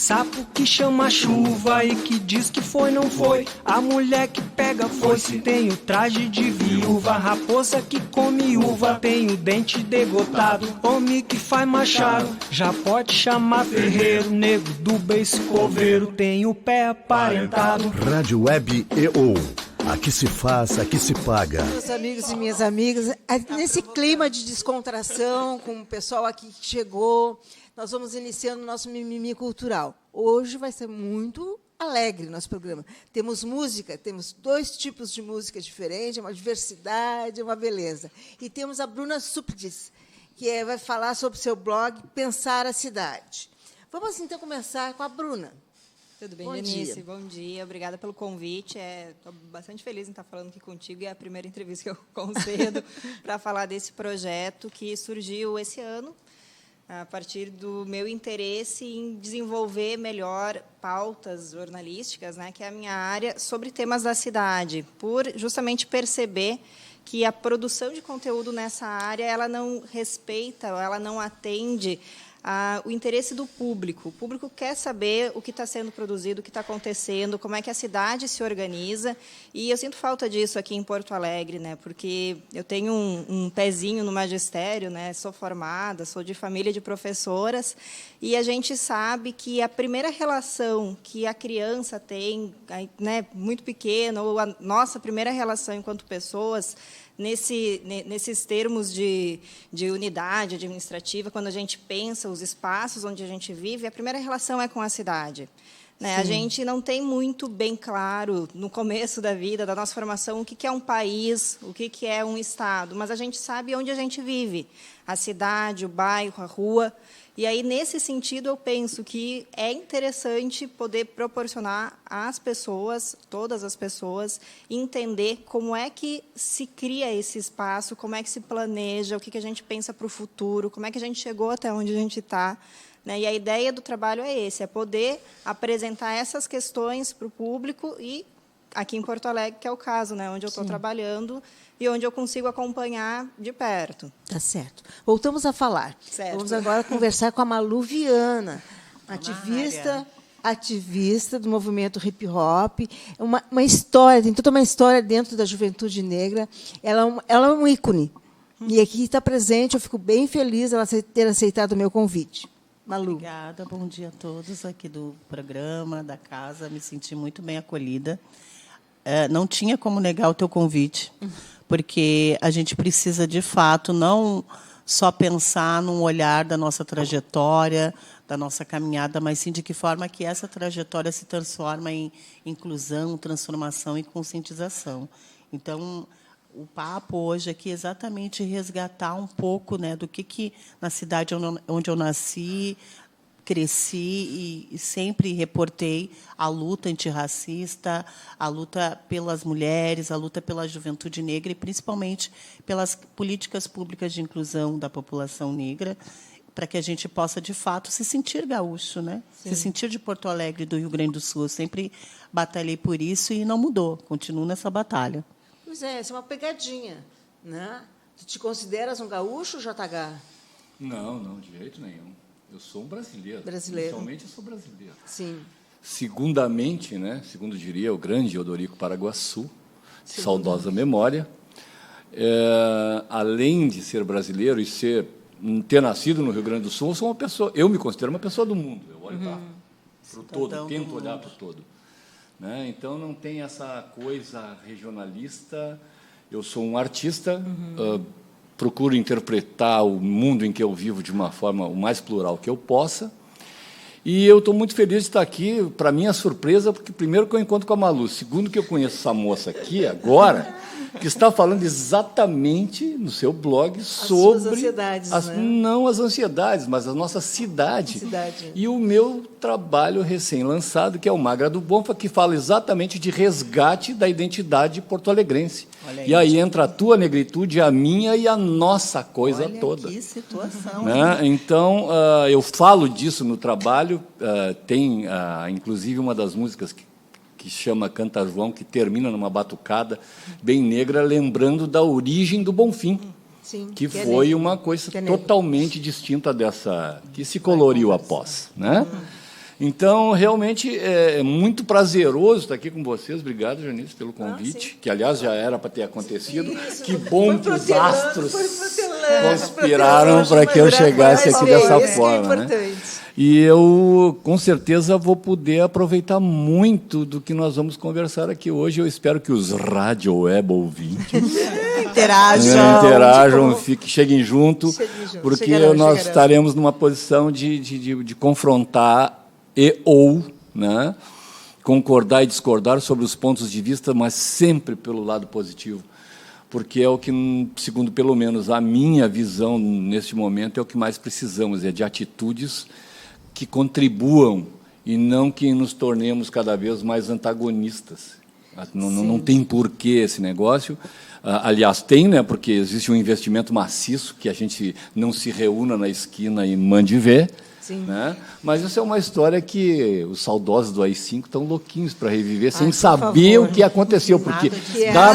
sapo que chama chuva e que diz que foi, não foi. A mulher que pega foice tem o traje de viúva. Raposa que come uva tem o dente degotado. Homem que faz machado já pode chamar ferreiro. Nego do beiço coveiro tem o pé aparentado. Rádio Web EO. Aqui se faz, aqui se paga. Meus amigos e minhas amigas, nesse clima de descontração, com o pessoal aqui que chegou, nós vamos iniciando o nosso Mimimi Cultural. Hoje vai ser muito alegre o nosso programa. Temos música, temos 2 tipos de música diferentes, uma diversidade, uma beleza. E temos a Bruna Supdis, que vai falar sobre o seu blog Pensar a Cidade. Vamos, então, começar com a Bruna. Tudo bem, Bom Denise? dia. Bom dia, obrigada pelo convite. Estou bastante feliz em estar falando aqui contigo. É a primeira entrevista que eu concedo para falar desse projeto que surgiu esse ano, a partir do meu interesse em desenvolver melhor pautas jornalísticas, né, que é a minha área, sobre temas da cidade, por justamente perceber que a produção de conteúdo nessa área ela não respeita, ela não atende o interesse do público. O público quer saber o que está sendo produzido, o que está acontecendo, como é que a cidade se organiza. E eu sinto falta disso aqui em Porto Alegre, né? Porque eu tenho um pezinho no magistério, né? Sou formada, sou de família de professoras, e a gente sabe que a primeira relação que a criança tem, né, muito pequena, ou a nossa primeira relação enquanto pessoas, nesses termos de unidade administrativa, quando a gente pensa os espaços onde a gente vive, a primeira relação é com a cidade. Né? A gente não tem muito bem claro, no começo da vida, da nossa formação, o que é um país, o que é um estado, mas a gente sabe onde a gente vive, a cidade, o bairro, a rua. E aí, nesse sentido, eu penso que é interessante poder proporcionar às pessoas, todas as pessoas, entender como é que se cria esse espaço, como é que se planeja, o que a gente pensa para o futuro, como é que a gente chegou até onde a gente está. Né? E a ideia do trabalho é esse, é poder apresentar essas questões para o público e, aqui em Porto Alegre, que é o caso, né, onde eu estou trabalhando e onde eu consigo acompanhar de perto. Tá certo. Voltamos a falar. Certo. Vamos agora conversar com a Malu Viana, ativista do movimento hip-hop. Uma história, tem toda uma história dentro da juventude negra. Ela é um ícone. E aqui está presente, eu fico bem feliz ela ter aceitado o meu convite. Malu. Obrigada, bom dia a todos aqui do programa, da casa. Me senti muito bem acolhida. Não tinha como negar o teu convite, porque a gente precisa, de fato, não só pensar num olhar da nossa trajetória, da nossa caminhada, mas sim de que forma que essa trajetória se transforma em inclusão, transformação e conscientização. Então, o papo hoje aqui é exatamente resgatar um pouco, né, do que na cidade onde eu nasci, cresci e sempre reportei a luta antirracista, a luta pelas mulheres, a luta pela juventude negra e, principalmente, pelas políticas públicas de inclusão da população negra, para que a gente possa, de fato, se sentir gaúcho, né? Se sentir de Porto Alegre, do Rio Grande do Sul. Eu sempre batalhei por isso e não mudou. Continuo nessa batalha. Pois é, essa é uma pegadinha. Né? Tu te consideras um gaúcho, JH? Não, de jeito nenhum. Eu sou um brasileiro. Inicialmente, eu sou brasileiro. Sim. Segundamente, né, segundo diria o grande Odorico Paraguaçu, saudosa memória, além de ser brasileiro e ter nascido no Rio Grande do Sul, eu me considero uma pessoa do mundo. Eu olho para o todo, tento olhar para o todo. Né? Então, não tem essa coisa regionalista. Eu sou um artista, procuro interpretar o mundo em que eu vivo de uma forma o mais plural que eu possa. E eu estou muito feliz de estar aqui, para minha surpresa, porque, primeiro, que eu encontro com a Malu, segundo, que eu conheço essa moça aqui, agora, que está falando exatamente no seu blog sobre... As ansiedades, né? Não as ansiedades, mas a nossa cidade. E o meu trabalho recém-lançado, que é o Magra do Bonfa, que fala exatamente de resgate da identidade porto-alegrense. E aí entra a tua negritude, a minha e a nossa coisa toda. Que situação. Né? Então, eu falo disso no trabalho. Tem, inclusive, uma das músicas que chama Canta João, que termina numa batucada bem negra, lembrando da origem do Bonfim, que foi uma coisa totalmente distinta dessa, que se coloriu após. Né? Então, realmente, é muito prazeroso estar aqui com vocês. Obrigado, Janice, pelo convite, que, aliás, já era para ter acontecido. Que bom que os astros conspiraram para que eu chegasse aqui dessa forma. Né? E eu, com certeza, vou poder aproveitar muito do que nós vamos conversar aqui hoje. Eu espero que os Radio Web ouvintes interajam, cheguem junto, porque nós estaremos numa posição de confrontar né, concordar e discordar sobre os pontos de vista, mas sempre pelo lado positivo, porque é o que, segundo pelo menos a minha visão neste momento, é o que mais precisamos, é de atitudes que contribuam e não que nos tornemos cada vez mais antagonistas. Não tem porquê esse negócio. Aliás, tem, né, porque existe um investimento maciço que a gente não se reúna na esquina e mande ver. Né? Mas isso é uma história que os saudosos do AI-5 estão louquinhos para reviver, sem saber o que aconteceu, porque da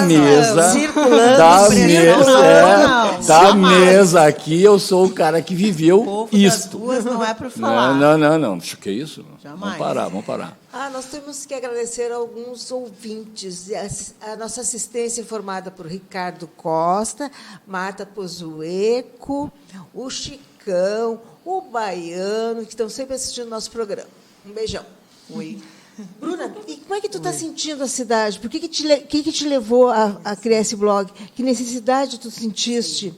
mesa aqui eu sou o cara que viveu isto. Não é para falar. Não. O que é isso? Jamais. Vamos parar. Nós temos que agradecer a alguns ouvintes. A nossa assistência é formada por Ricardo Costa, Marta Pozueco, o Chicão, o Baiano, que estão sempre assistindo o nosso programa. Um beijão. Oi. Bruna, e como é que tu está sentindo a cidade? Por que te levou a criar esse blog? Que necessidade tu sentiste?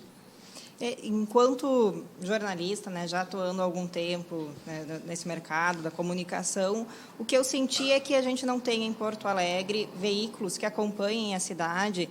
Enquanto jornalista, né, já atuando há algum tempo, né, nesse mercado da comunicação, o que eu senti é que a gente não tem em Porto Alegre veículos que acompanhem a cidade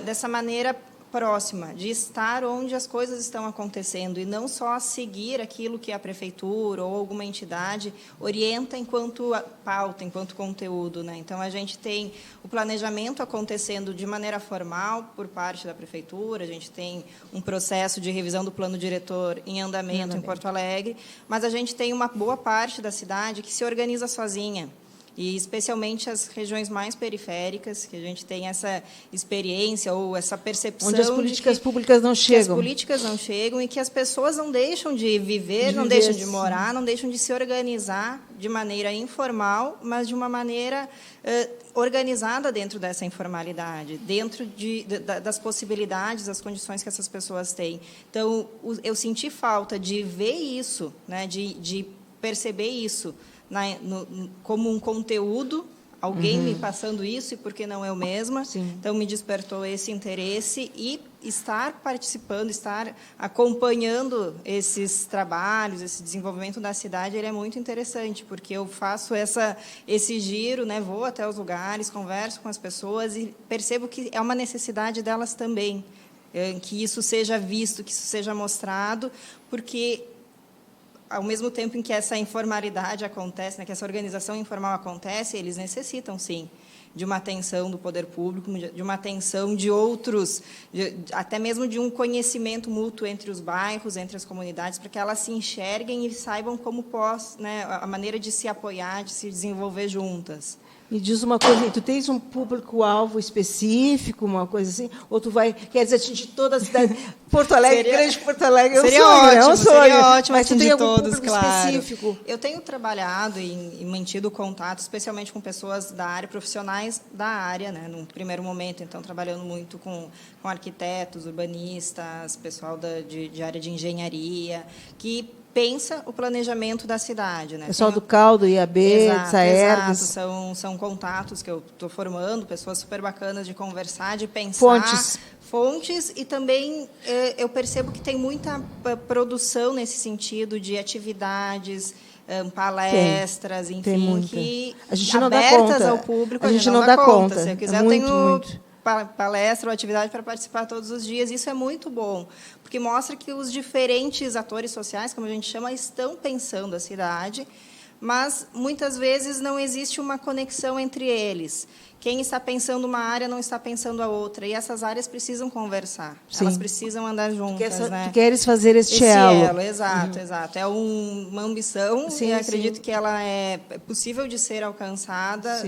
dessa maneira próxima, de estar onde as coisas estão acontecendo e não só seguir aquilo que a prefeitura ou alguma entidade orienta enquanto pauta, enquanto conteúdo, né? Então, a gente tem o planejamento acontecendo de maneira formal por parte da prefeitura, a gente tem um processo de revisão do plano diretor em andamento em Porto Alegre, mas a gente tem uma boa parte da cidade que se organiza sozinha. E, especialmente, as regiões mais periféricas, que a gente tem essa experiência ou essa percepção... Onde as políticas públicas não chegam. As políticas não chegam e que as pessoas não deixam de viver, não deixam de morar, não deixam de se organizar de maneira informal, mas de uma maneira organizada dentro dessa informalidade, dentro das possibilidades, das condições que essas pessoas têm. Então, eu senti falta de ver isso, né, de perceber isso, como um conteúdo, alguém me passando isso, e por que não eu mesma? Sim. Então, me despertou esse interesse e estar participando, estar acompanhando esses trabalhos, esse desenvolvimento da cidade, ele é muito interessante, porque eu faço esse giro, né, vou até os lugares, converso com as pessoas e percebo que é uma necessidade delas também, que isso seja visto, que isso seja mostrado, porque ao mesmo tempo em que essa informalidade acontece, né, que essa organização informal acontece, eles necessitam, sim, de uma atenção do poder público, de uma atenção de outros, até mesmo de um conhecimento mútuo entre os bairros, entre as comunidades, para que elas se enxerguem e saibam como né, a maneira de se apoiar, de se desenvolver juntas. Me diz uma coisa, tu tens um público-alvo específico, uma coisa assim? Ou tu queres atingir toda a cidade? Porto Alegre, grande Porto Alegre, seria ótimo, seria ótimo, mas tu tem algum todos, público claro. Específico? Eu tenho trabalhado e mantido contato, especialmente com pessoas da área, profissionais da área, né, num primeiro momento, então, trabalhando muito com arquitetos, urbanistas, pessoal de área de engenharia, que pensa o planejamento da cidade, né? Pessoal do Caldo, IAB, Saergs. São contatos que eu estou formando, pessoas super bacanas de conversar, de pensar. Fontes, e também eu percebo que tem muita produção nesse sentido de atividades, palestras, enfim, que a gente não abertas dá conta. Ao público, a gente não dá conta. Se eu quiser, eu tenho palestra ou atividade para participar todos os dias. Isso é muito bom, porque mostra que os diferentes atores sociais, como a gente chama, estão pensando a cidade, mas muitas vezes não existe uma conexão entre eles. Quem está pensando uma área não está pensando a outra, e essas áreas precisam conversar. Sim. Elas precisam andar juntas. Tu queres fazer esse elo. Exato. É uma ambição, e acredito que ela é possível de ser alcançada,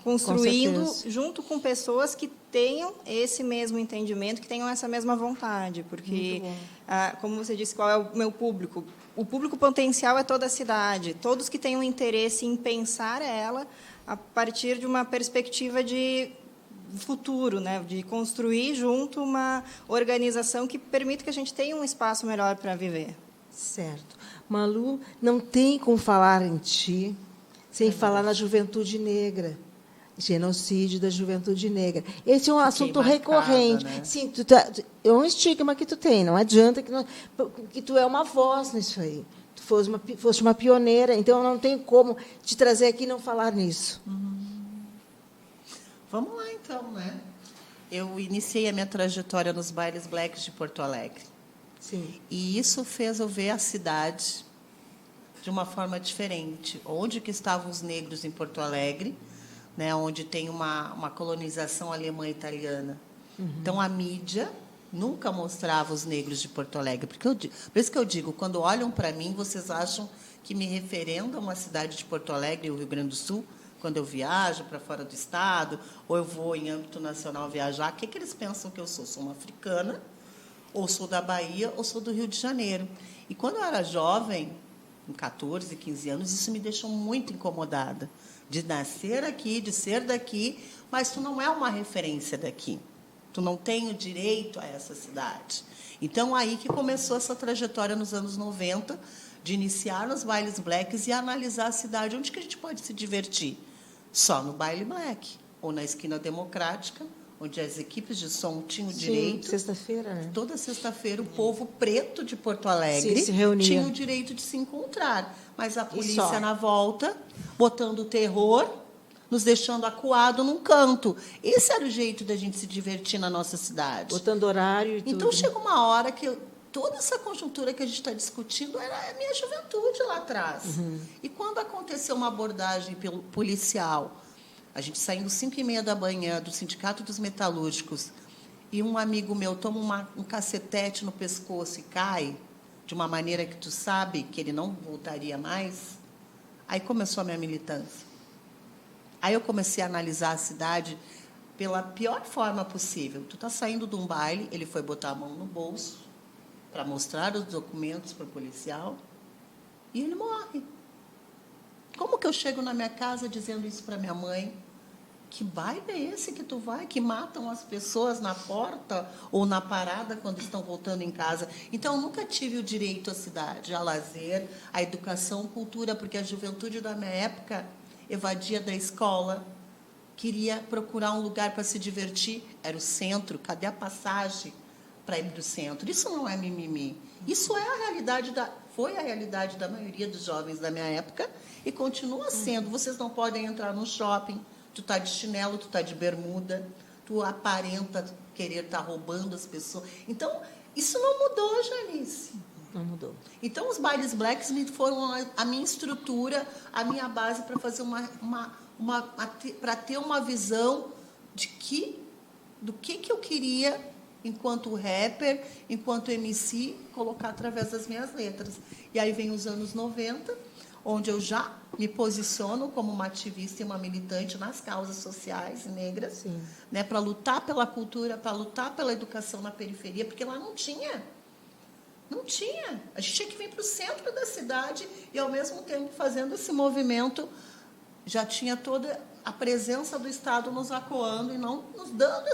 construindo junto com pessoas que tenham esse mesmo entendimento, que tenham essa mesma vontade, porque, como você disse, qual é o meu público? o público potencial é toda a cidade, todos que tenham interesse em pensar ela a partir de uma perspectiva de futuro, né, de construir junto uma organização que permita que a gente tenha um espaço melhor para viver. Certo. Malu, não tem como falar em ti sem falar na juventude negra. Genocídio da juventude negra. Esse é um assunto marcada, recorrente. né? Sim, é um estigma que tu tem. Não adianta que tu é uma voz nisso aí. Tu foste uma pioneira, então não tem como te trazer aqui e não falar nisso. Vamos lá, então, né? Eu iniciei a minha trajetória nos bailes blacks de Porto Alegre. Sim. E isso fez eu ver a cidade de uma forma diferente. Onde que estavam os negros em Porto Alegre, né, onde tem uma colonização alemã e italiana. Então, a mídia nunca mostrava os negros de Porto Alegre. Por isso que eu digo, quando olham para mim, vocês acham que me referendam a cidade de Porto Alegre e o Rio Grande do Sul, quando eu viajo para fora do estado, ou eu vou em âmbito nacional viajar, o que eles pensam que eu sou? Sou uma africana, ou sou da Bahia, ou sou do Rio de Janeiro. E quando eu era jovem, com 14, 15 anos, isso me deixou muito incomodada. De nascer aqui, de ser daqui, mas tu não é uma referência daqui. Tu não tem o direito a essa cidade. Então, aí que começou essa trajetória nos anos 90, de iniciar nos bailes blacks e analisar a cidade. Onde que a gente pode se divertir? Só no baile black, ou na esquina democrática, onde as equipes de som tinham o direito. Sexta-feira, né? Toda sexta-feira, o povo preto de Porto Alegre se reunia. tinha o direito de se encontrar. Mas a polícia, na volta, botando terror, nos deixando acuado num canto. Esse era o jeito da gente se divertir na nossa cidade. Botando horário e tudo. Então, chega uma hora que toda essa conjuntura que a gente está discutindo era a minha juventude lá atrás. E quando aconteceu uma abordagem policial, a gente saindo 5h30 da manhã do Sindicato dos Metalúrgicos, e um amigo meu toma um cacetete no pescoço e cai, de uma maneira que tu sabe que ele não voltaria mais, aí começou a minha militância. Aí eu comecei a analisar a cidade pela pior forma possível. Tu está saindo de um baile, ele foi botar a mão no bolso para mostrar os documentos para o policial, e ele morre. Como que eu chego na minha casa dizendo isso para minha mãe? Que baile é esse que tu vai, que matam as pessoas na porta ou na parada quando estão voltando em casa? Então, eu nunca tive o direito à cidade, a lazer, à educação, cultura, porque a juventude da minha época evadia da escola, queria procurar um lugar para se divertir, era o centro, cadê a passagem para ir para o centro? Isso não é mimimi. Isso é a realidade foi a realidade da maioria dos jovens da minha época e continua sendo. Vocês não podem entrar no shopping, tu está de chinelo, tu está de bermuda, tu aparenta querer estar roubando as pessoas. Então, isso não mudou, Janice. Não mudou. Então, os bailes blacks foram a minha estrutura, a minha base para fazer para ter uma visão do que eu queria, enquanto rapper, enquanto MC, colocar através das minhas letras. E aí vem os anos 90, onde eu já me posiciono como uma ativista e uma militante nas causas sociais negras, né, para lutar pela cultura, para lutar pela educação na periferia, porque lá não tinha. Não tinha. A gente tinha que vir para o centro da cidade e, ao mesmo tempo, fazendo esse movimento, já tinha toda a presença do Estado nos acuando e não nos dando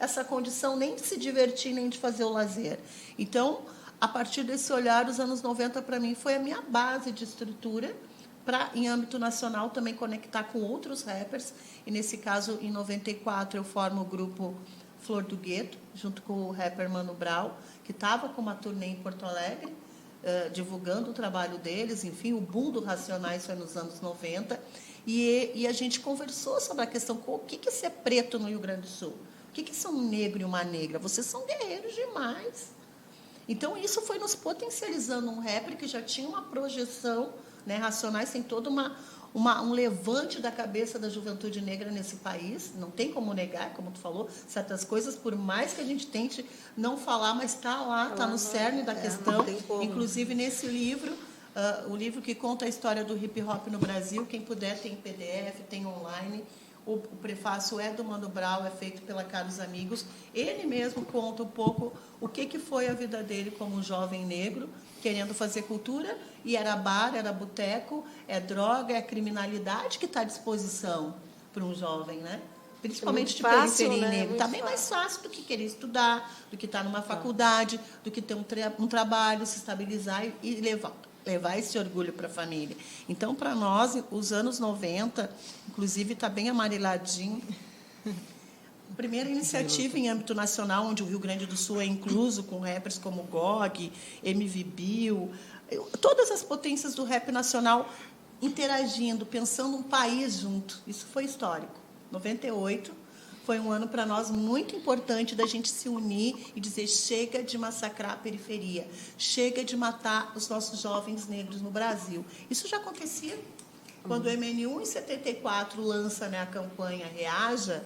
essa condição nem de se divertir, nem de fazer o lazer. Então, a partir desse olhar, os anos 90, para mim, foi a minha base de estrutura para, em âmbito nacional, também conectar com outros rappers. E, nesse caso, em 94, eu formo o grupo Flor do Gueto, junto com o rapper Mano Brown, que estava com uma turnê em Porto Alegre, divulgando o trabalho deles. Enfim, o boom do Racionais foi nos anos 90. E a gente conversou sobre a questão, o que é ser preto no Rio Grande do Sul? O que é ser um negro e uma negra? Vocês são guerreiros demais. Então, isso foi nos potencializando um rapper que já tinha uma projeção, né? Racionais tem todo um levante da cabeça da juventude negra nesse país. Não tem como negar, como tu falou, certas coisas, por mais que a gente tente não falar, mas está lá, está no cerne da questão. Inclusive, nesse livro, o livro que conta a história do hip-hop no Brasil, quem puder tem PDF, tem online, O prefácio é do Mano Brown, é feito pela Caros Amigos. Ele mesmo conta um pouco o que foi a vida dele como um jovem negro, querendo fazer cultura, e era bar, era boteco, é droga, é criminalidade que está à disposição para um jovem, né? Principalmente de periferia negro. Está bem mais fácil do que querer estudar, do que estar numa faculdade, do que ter um trabalho, se estabilizar e levar esse orgulho para a família. Então, para nós, os anos 90, inclusive, está bem amareladinho. A primeira iniciativa em âmbito nacional, onde o Rio Grande do Sul é incluso, com rappers como GOG, MV Bill, todas as potências do rap nacional interagindo, pensando um país junto. Isso foi histórico. 98 foi um ano para nós muito importante da gente se unir e dizer: chega de massacrar a periferia, chega de matar os nossos jovens negros no Brasil. Isso já acontecia quando o MN1, em 74, lança, né, a campanha Reaja.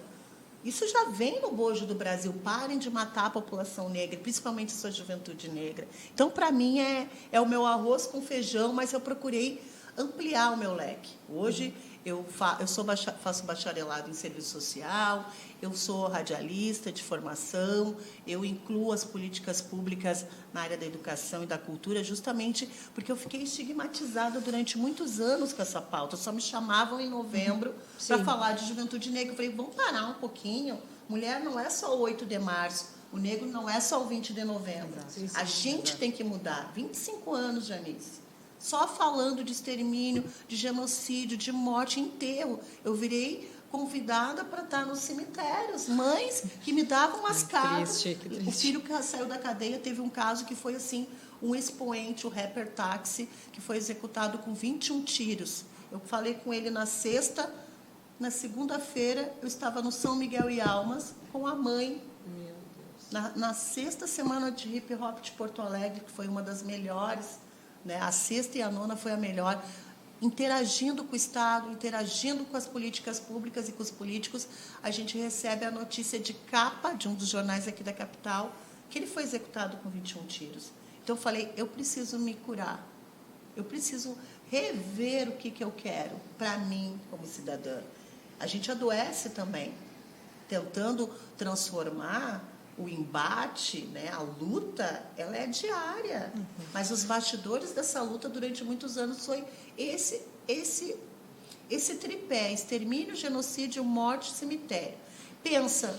Isso já vem no bojo do Brasil. Parem de matar a população negra, principalmente a sua juventude negra. Então, para mim, é o meu arroz com feijão, mas eu procurei ampliar o meu leque. Hoje, faço bacharelado em serviço social, eu sou radialista de formação, eu incluo as políticas públicas na área da educação e da cultura, justamente porque eu fiquei estigmatizada durante muitos anos com essa pauta. Só me chamavam em novembro para falar de juventude negra. Eu falei: vamos parar um pouquinho. Mulher não é só o 8 de março, o negro não é só o 20 de novembro. A gente tem que mudar. 25 anos, Janice. Só falando de extermínio, de genocídio, de morte, enterro. Eu virei convidada para estar nos cemitérios. Mães que me davam as cartas. O filho que saiu da cadeia teve um caso que foi assim, um expoente, o rapper Táxi, que foi executado com 21 tiros. Eu falei com ele na sexta. Na segunda-feira, eu estava no São Miguel e Almas com a mãe. Na sexta semana de hip hop de Porto Alegre, que foi uma das melhores, né? A sexta e a nona foi a melhor, interagindo com o Estado, interagindo com as políticas públicas e com os políticos. A gente recebe a notícia de capa de um dos jornais aqui da capital, que ele foi executado com 21 tiros. Então, eu falei: eu preciso me curar, eu preciso rever o que eu quero para mim como cidadã. A gente adoece também, tentando transformar o embate, né, a luta, ela é diária. Mas os bastidores dessa luta durante muitos anos foi esse tripé: extermínio, genocídio, morte, cemitério. Pensa,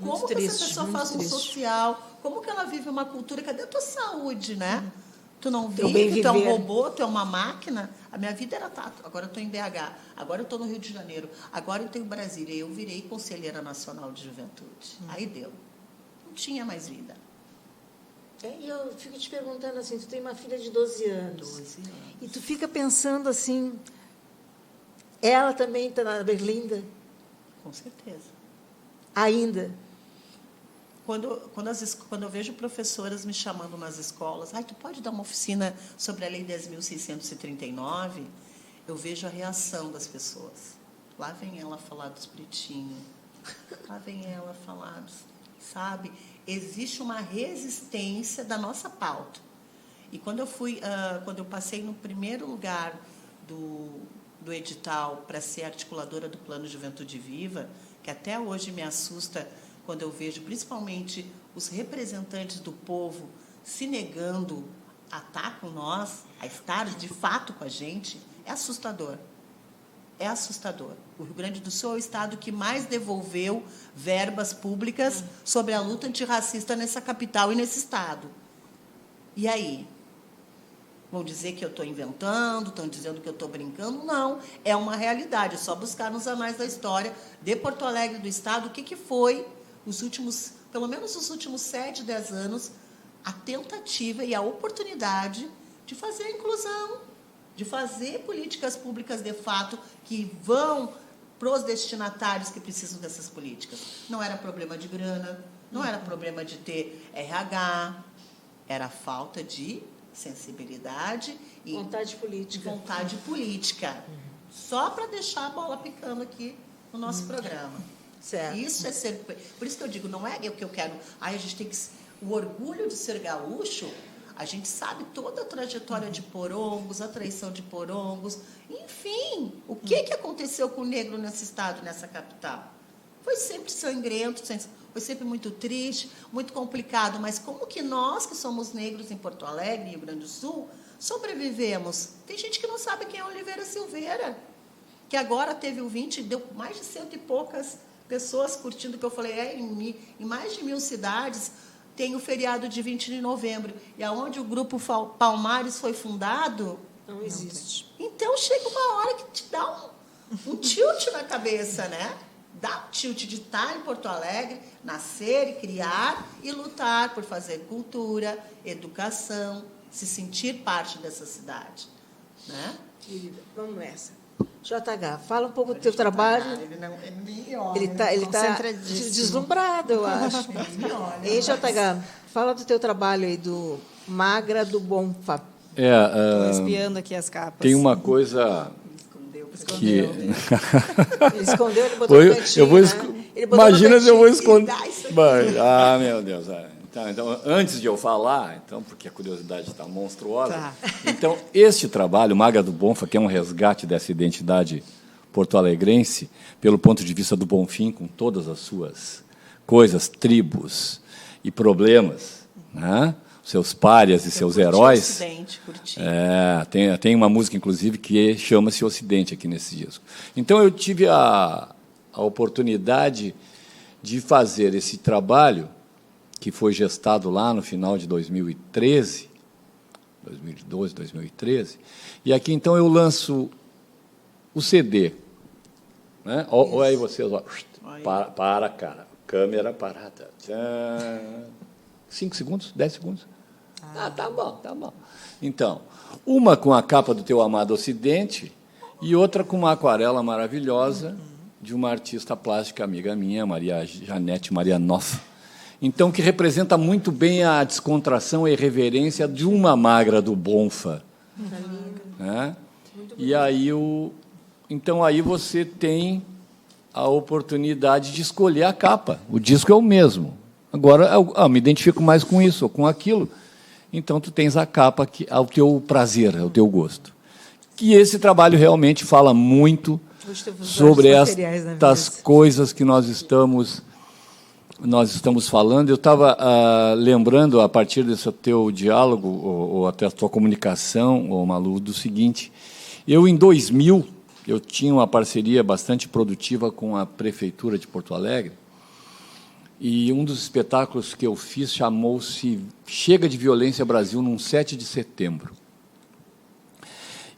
como que essa pessoa faz um social, como que ela vive uma cultura? Cadê a tua saúde, né? Tu não vive, tu é um robô, tu é uma máquina. A minha vida era tato. Agora eu estou em BH, agora eu estou no Rio de Janeiro, agora eu tenho Brasília. Eu virei conselheira nacional de juventude. Aí deu. Não tinha mais vida. E eu fico te perguntando assim, tu tem uma filha de 12 anos. 12 anos. E tu fica pensando assim, ela também está na Berlinda? Com certeza. Ainda? Quando eu vejo professoras me chamando nas escolas: tu pode dar uma oficina sobre a Lei 10.639? Eu vejo a reação das pessoas. Lá vem ela falar dos pretinhos. Lá vem ela falar sabe? Existe uma resistência da nossa pauta. E quando eu passei no primeiro lugar do edital para ser articuladora do Plano Juventude Viva, que até hoje me assusta quando eu vejo principalmente os representantes do povo se negando a estar com nós, a estar de fato com a gente, é assustador. É assustador. O Rio Grande do Sul é o estado que mais devolveu verbas públicas sobre a luta antirracista nessa capital e nesse estado. E aí? Vão dizer que eu estou inventando, estão dizendo que eu estou brincando? Não, é uma realidade. É só buscar nos anais da história de Porto Alegre, do estado, o que foi, pelo menos os últimos 7, 10 anos, a tentativa e a oportunidade de fazer a inclusão, de fazer políticas públicas de fato que vão para os destinatários que precisam dessas políticas. Não era problema de grana, não era problema de ter RH, era falta de sensibilidade e vontade política. Só para deixar a bola picando aqui no nosso programa. Certo. Isso é ser... Por isso que eu digo, não é o que eu quero. A gente tem que... O orgulho de ser gaúcho, A gente sabe toda a trajetória de Porongos, a traição de Porongos, enfim, o que aconteceu com o negro nesse estado, nessa capital? Foi sempre sangrento, foi sempre muito triste, muito complicado, mas como que nós, que somos negros em Porto Alegre, Rio Grande do Sul, sobrevivemos? Tem gente que não sabe quem é Oliveira Silveira, que agora teve o 20, deu mais de 100 e poucas pessoas curtindo, que eu falei, em mais de 1000 cidades tem o feriado de 20 de novembro. E aonde o Grupo Palmares foi fundado... Não existe. Então, chega uma hora que te dá um tilt na cabeça, né? Dá um tilt de estar em Porto Alegre, nascer e criar e lutar por fazer cultura, educação, se sentir parte dessa cidade, né? Querida, vamos nessa. JH, fala um pouco do teu trabalho. Ele está deslumbrado, eu acho. Ei, JH, fala do teu trabalho aí do Magra do Bonfa. Estou espiando aqui as capas. Tem uma coisa que... Ele escondeu, ele botou no cantinho, né? Imagina se eu vou esconder... meu Deus. Então, antes de eu falar, porque a curiosidade está monstruosa, então, este trabalho, Magra do Bonfa, que é um resgate dessa identidade porto-alegrense, pelo ponto de vista do Bonfim, com todas as suas coisas, tribos e problemas, né? Seus párias e seus heróis. Tem uma música, inclusive, que chama-se Ocidente aqui nesse disco. Então, eu tive a oportunidade de fazer esse trabalho, que foi gestado lá no final de 2013, 2012, 2013, e aqui, então, eu lanço o CD. Né? Olha aí vocês, ó. Para, cara. Câmera parada. 5 segundos? 10 segundos? Tá bom. Então, uma com a capa do Teu Amado Ocidente e outra com uma aquarela maravilhosa de uma artista plástica amiga minha, Maria Janete Marianoff. Então, que representa muito bem a descontração e irreverência de uma Magra do Bonfa. Né? E aí, então, aí você tem a oportunidade de escolher a capa. O disco é o mesmo. Agora, eu me identifico mais com isso ou com aquilo. Então, tu tens a capa ao teu prazer, ao teu gosto. Que esse trabalho realmente fala muito sobre estas coisas que nós estamos falando. Eu estava lembrando, a partir desse teu diálogo, ou até a tua comunicação, Malu, do seguinte. Eu, em 2000, eu tinha uma parceria bastante produtiva com a Prefeitura de Porto Alegre, e um dos espetáculos que eu fiz chamou-se Chega de Violência Brasil, num 7 de setembro.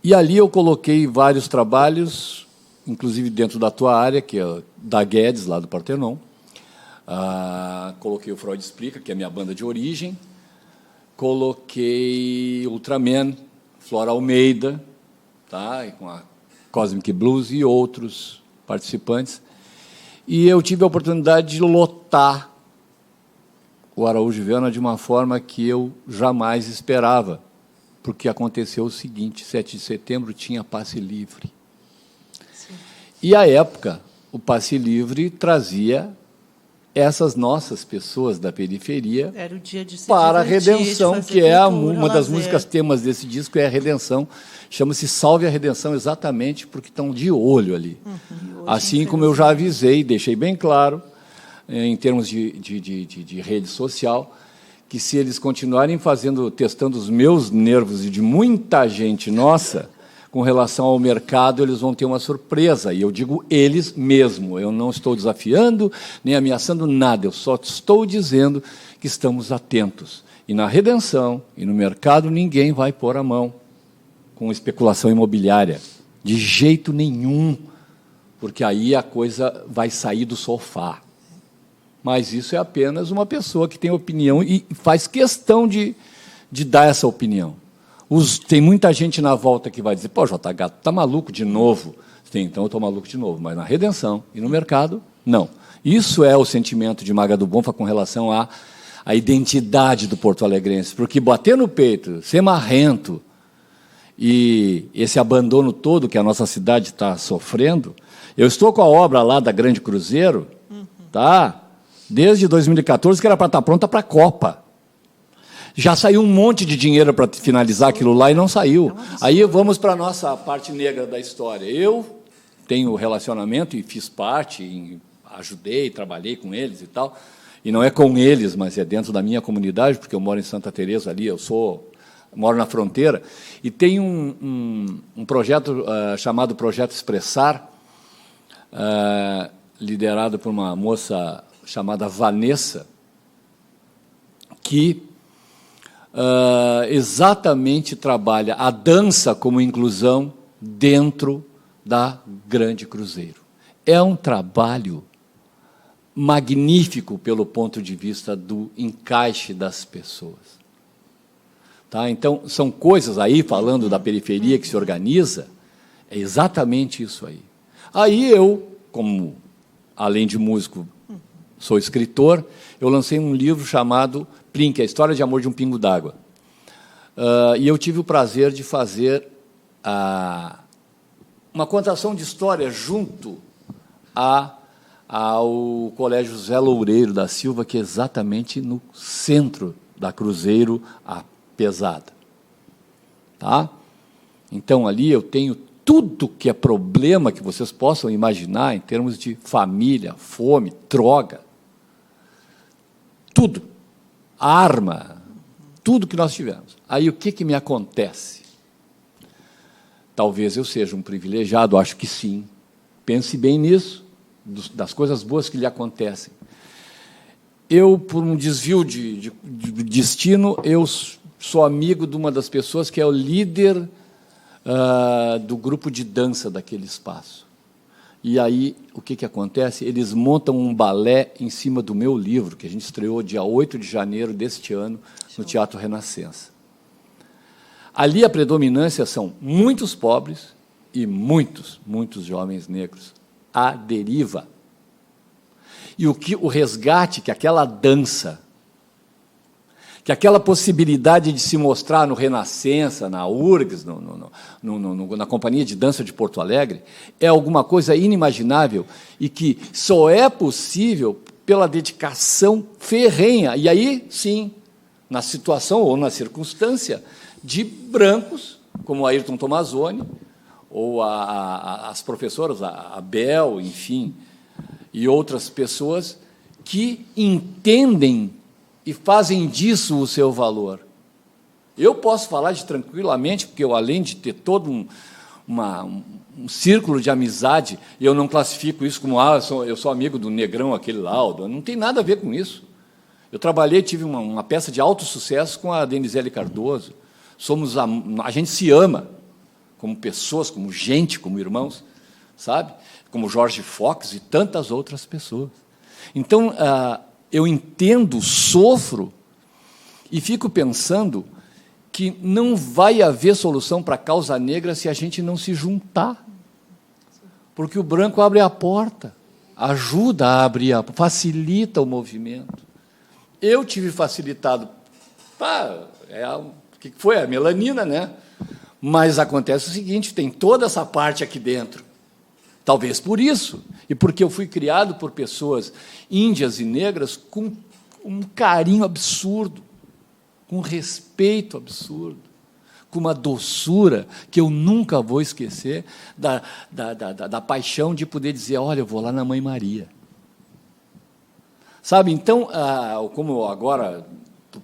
E ali eu coloquei vários trabalhos, inclusive dentro da tua área, que é da Guedes, lá do Partenon. Coloquei o Freud Explica, que é a minha banda de origem. Coloquei Ultraman, Flora Almeida, tá? E com a Cosmic Blues e outros participantes. E eu tive a oportunidade de lotar o Araújo Viana de uma forma que eu jamais esperava, porque aconteceu o seguinte: 7 de setembro tinha passe livre. Sim. E, à época, o passe livre trazia essas nossas pessoas da periferia era o dia de se para a divertir, redenção, que cultura, é uma das lazer. músicas temas desse disco, é a redenção. Chama-se Salve a Redenção, exatamente porque estão de olho ali. Assim como eu já avisei, deixei bem claro, em termos de rede social, que se eles continuarem testando os meus nervos e de muita gente nossa, com relação ao mercado, eles vão ter uma surpresa. E eu digo eles mesmo. Eu não estou desafiando, nem ameaçando nada. Eu só estou dizendo que estamos atentos. E na redenção e no mercado, ninguém vai pôr a mão com especulação imobiliária. De jeito nenhum. Porque aí a coisa vai sair do sofá. Mas isso é apenas uma pessoa que tem opinião e faz questão de dar essa opinião. Tem muita gente na volta que vai dizer: pô, JH, tu tá maluco de novo? Sim, então eu estou maluco de novo. Mas na redenção e no mercado, não. Isso é o sentimento de Magra do Bonfa com relação à identidade do porto-alegrense. Porque bater no peito, ser marrento e esse abandono todo que a nossa cidade está sofrendo. Eu estou com a obra lá da Grande Cruzeiro, tá? Desde 2014, que era para estar pronta para a Copa. Já saiu um monte de dinheiro para finalizar aquilo lá e não saiu. Aí vamos para a nossa parte negra da história. Eu tenho relacionamento e fiz parte, ajudei, trabalhei com eles e tal. E não é com eles, mas é dentro da minha comunidade, porque eu moro em Santa Teresa ali, moro na fronteira. E tem um projeto chamado Projeto Expressar, liderado por uma moça chamada Vanessa, que exatamente trabalha a dança como inclusão dentro da Grande Cruzeiro. É um trabalho magnífico pelo ponto de vista do encaixe das pessoas. Tá? Então, são coisas aí, falando da periferia que se organiza, é exatamente isso aí. Aí eu, como, além de músico, sou escritor, eu lancei um livro chamado Plink, a História de Amor de um Pingo d'Água. E eu tive o prazer de fazer uma contação de história junto ao Colégio José Loureiro da Silva, que é exatamente no centro da Cruzeiro, a pesada. Tá? Então, ali eu tenho tudo que é problema que vocês possam imaginar em termos de família, fome, droga, tudo, arma, tudo que nós tivemos. Aí, o que me acontece? Talvez eu seja um privilegiado, acho que sim. Pense bem nisso, das coisas boas que lhe acontecem. Eu, por um desvio de destino, eu sou amigo de uma das pessoas que é o líder do grupo de dança daquele espaço. E aí, o que acontece? Eles montam um balé em cima do meu livro, que a gente estreou dia 8 de janeiro deste ano, no Teatro Renascença. Ali a predominância são muitos pobres e muitos jovens negros. À deriva. E o resgate que aquela dança, que aquela possibilidade de se mostrar no Renascença, na URGS, na Companhia de Dança de Porto Alegre, é alguma coisa inimaginável e que só é possível pela dedicação ferrenha. E aí, sim, na situação ou na circunstância de brancos, como Ayrton Tomazoni, ou as professoras, a Bel, enfim, e outras pessoas que entendem e fazem disso o seu valor. Eu posso falar tranquilamente, porque eu, além de ter todo um círculo de amizade, eu não classifico isso como eu sou amigo do negrão, aquele lá, não tem nada a ver com isso. Eu tive uma peça de alto sucesso com a Denizele Cardoso. A gente se ama como pessoas, como gente, como irmãos, sabe? Como Jorge Fox e tantas outras pessoas. Então, eu entendo, sofro, e fico pensando que não vai haver solução para a causa negra se a gente não se juntar. Porque o branco abre a porta, ajuda a abrir, facilita o movimento. Eu tive facilitado. O que foi? A melanina, né? Mas acontece o seguinte, tem toda essa parte aqui dentro. Talvez por isso, e porque eu fui criado por pessoas índias e negras com um carinho absurdo, com um respeito absurdo, com uma doçura que eu nunca vou esquecer da paixão de poder dizer, olha, eu vou lá na Mãe Maria. Sabe, então, como agora,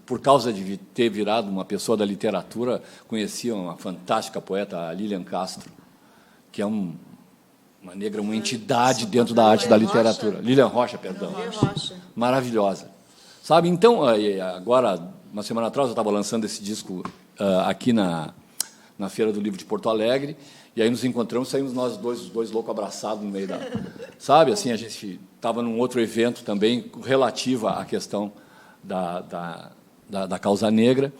por causa de ter virado uma pessoa da literatura, conheci uma fantástica poeta, a Lilian Castro, que é uma negra, uma entidade dentro da arte da literatura. Lilian Rocha, perdão. Maravilhosa. Sabe, então, agora, uma semana atrás, eu estava lançando esse disco aqui na Feira do Livro de Porto Alegre, e aí nos encontramos, saímos nós os dois loucos abraçados no meio da... Sabe, assim, a gente estava num outro evento também, relativo à questão da causa negra,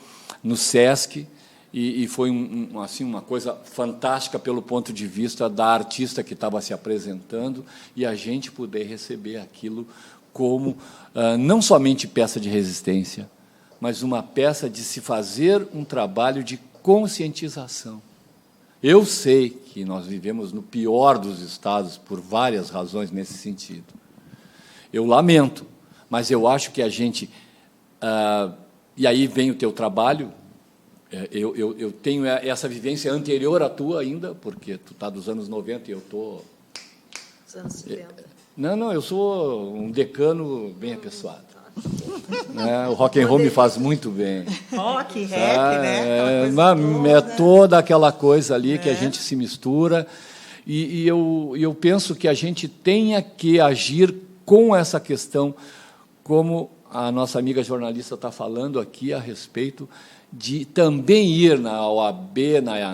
no SESC, e foi assim, uma coisa fantástica pelo ponto de vista da artista que estava se apresentando e a gente poder receber aquilo como não somente peça de resistência, mas uma peça de se fazer um trabalho de conscientização. Eu sei que nós vivemos no pior dos estados por várias razões nesse sentido. Eu lamento, mas eu acho que a gente E aí vem o teu trabalho. Eu tenho essa vivência anterior à tua ainda, porque tu está dos anos 90 e eu estou... Dos anos 70. Não, eu sou um decano bem apessoado. O rock and roll me faz muito bem. Rock, rap, né? É toda aquela coisa ali que a gente se mistura. E eu penso que a gente tenha que agir com essa questão, como a nossa amiga jornalista está falando aqui a respeito de também ir na OAB,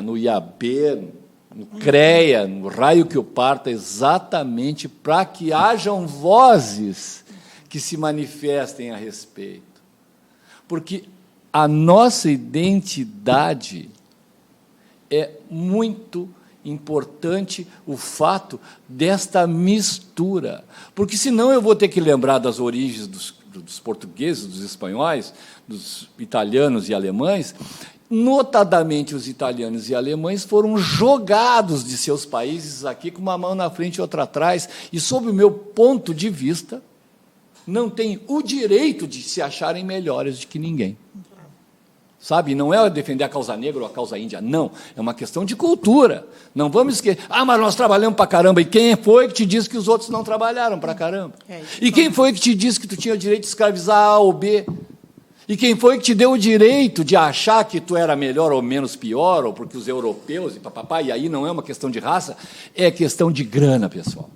no IAB, no CREA, no raio que o parta, exatamente para que hajam vozes que se manifestem a respeito. Porque a nossa identidade é muito importante, o fato desta mistura. Porque, senão, eu vou ter que lembrar das origens dos portugueses, dos espanhóis, dos italianos e alemães. Notadamente, os italianos e alemães foram jogados de seus países aqui com uma mão na frente e outra atrás, e, sob o meu ponto de vista, não têm o direito de se acharem melhores do que ninguém. Sabe? Não é defender a causa negra ou a causa índia, não. É uma questão de cultura. Não vamos esquecer. Mas nós trabalhamos para caramba. E quem foi que te disse que os outros não trabalharam para caramba? E quem foi que te disse que tu tinha o direito de escravizar A ou B? E quem foi que te deu o direito de achar que tu era melhor ou menos pior, ou porque os europeus e papapá, e aí não é uma questão de raça, é questão de grana, pessoal.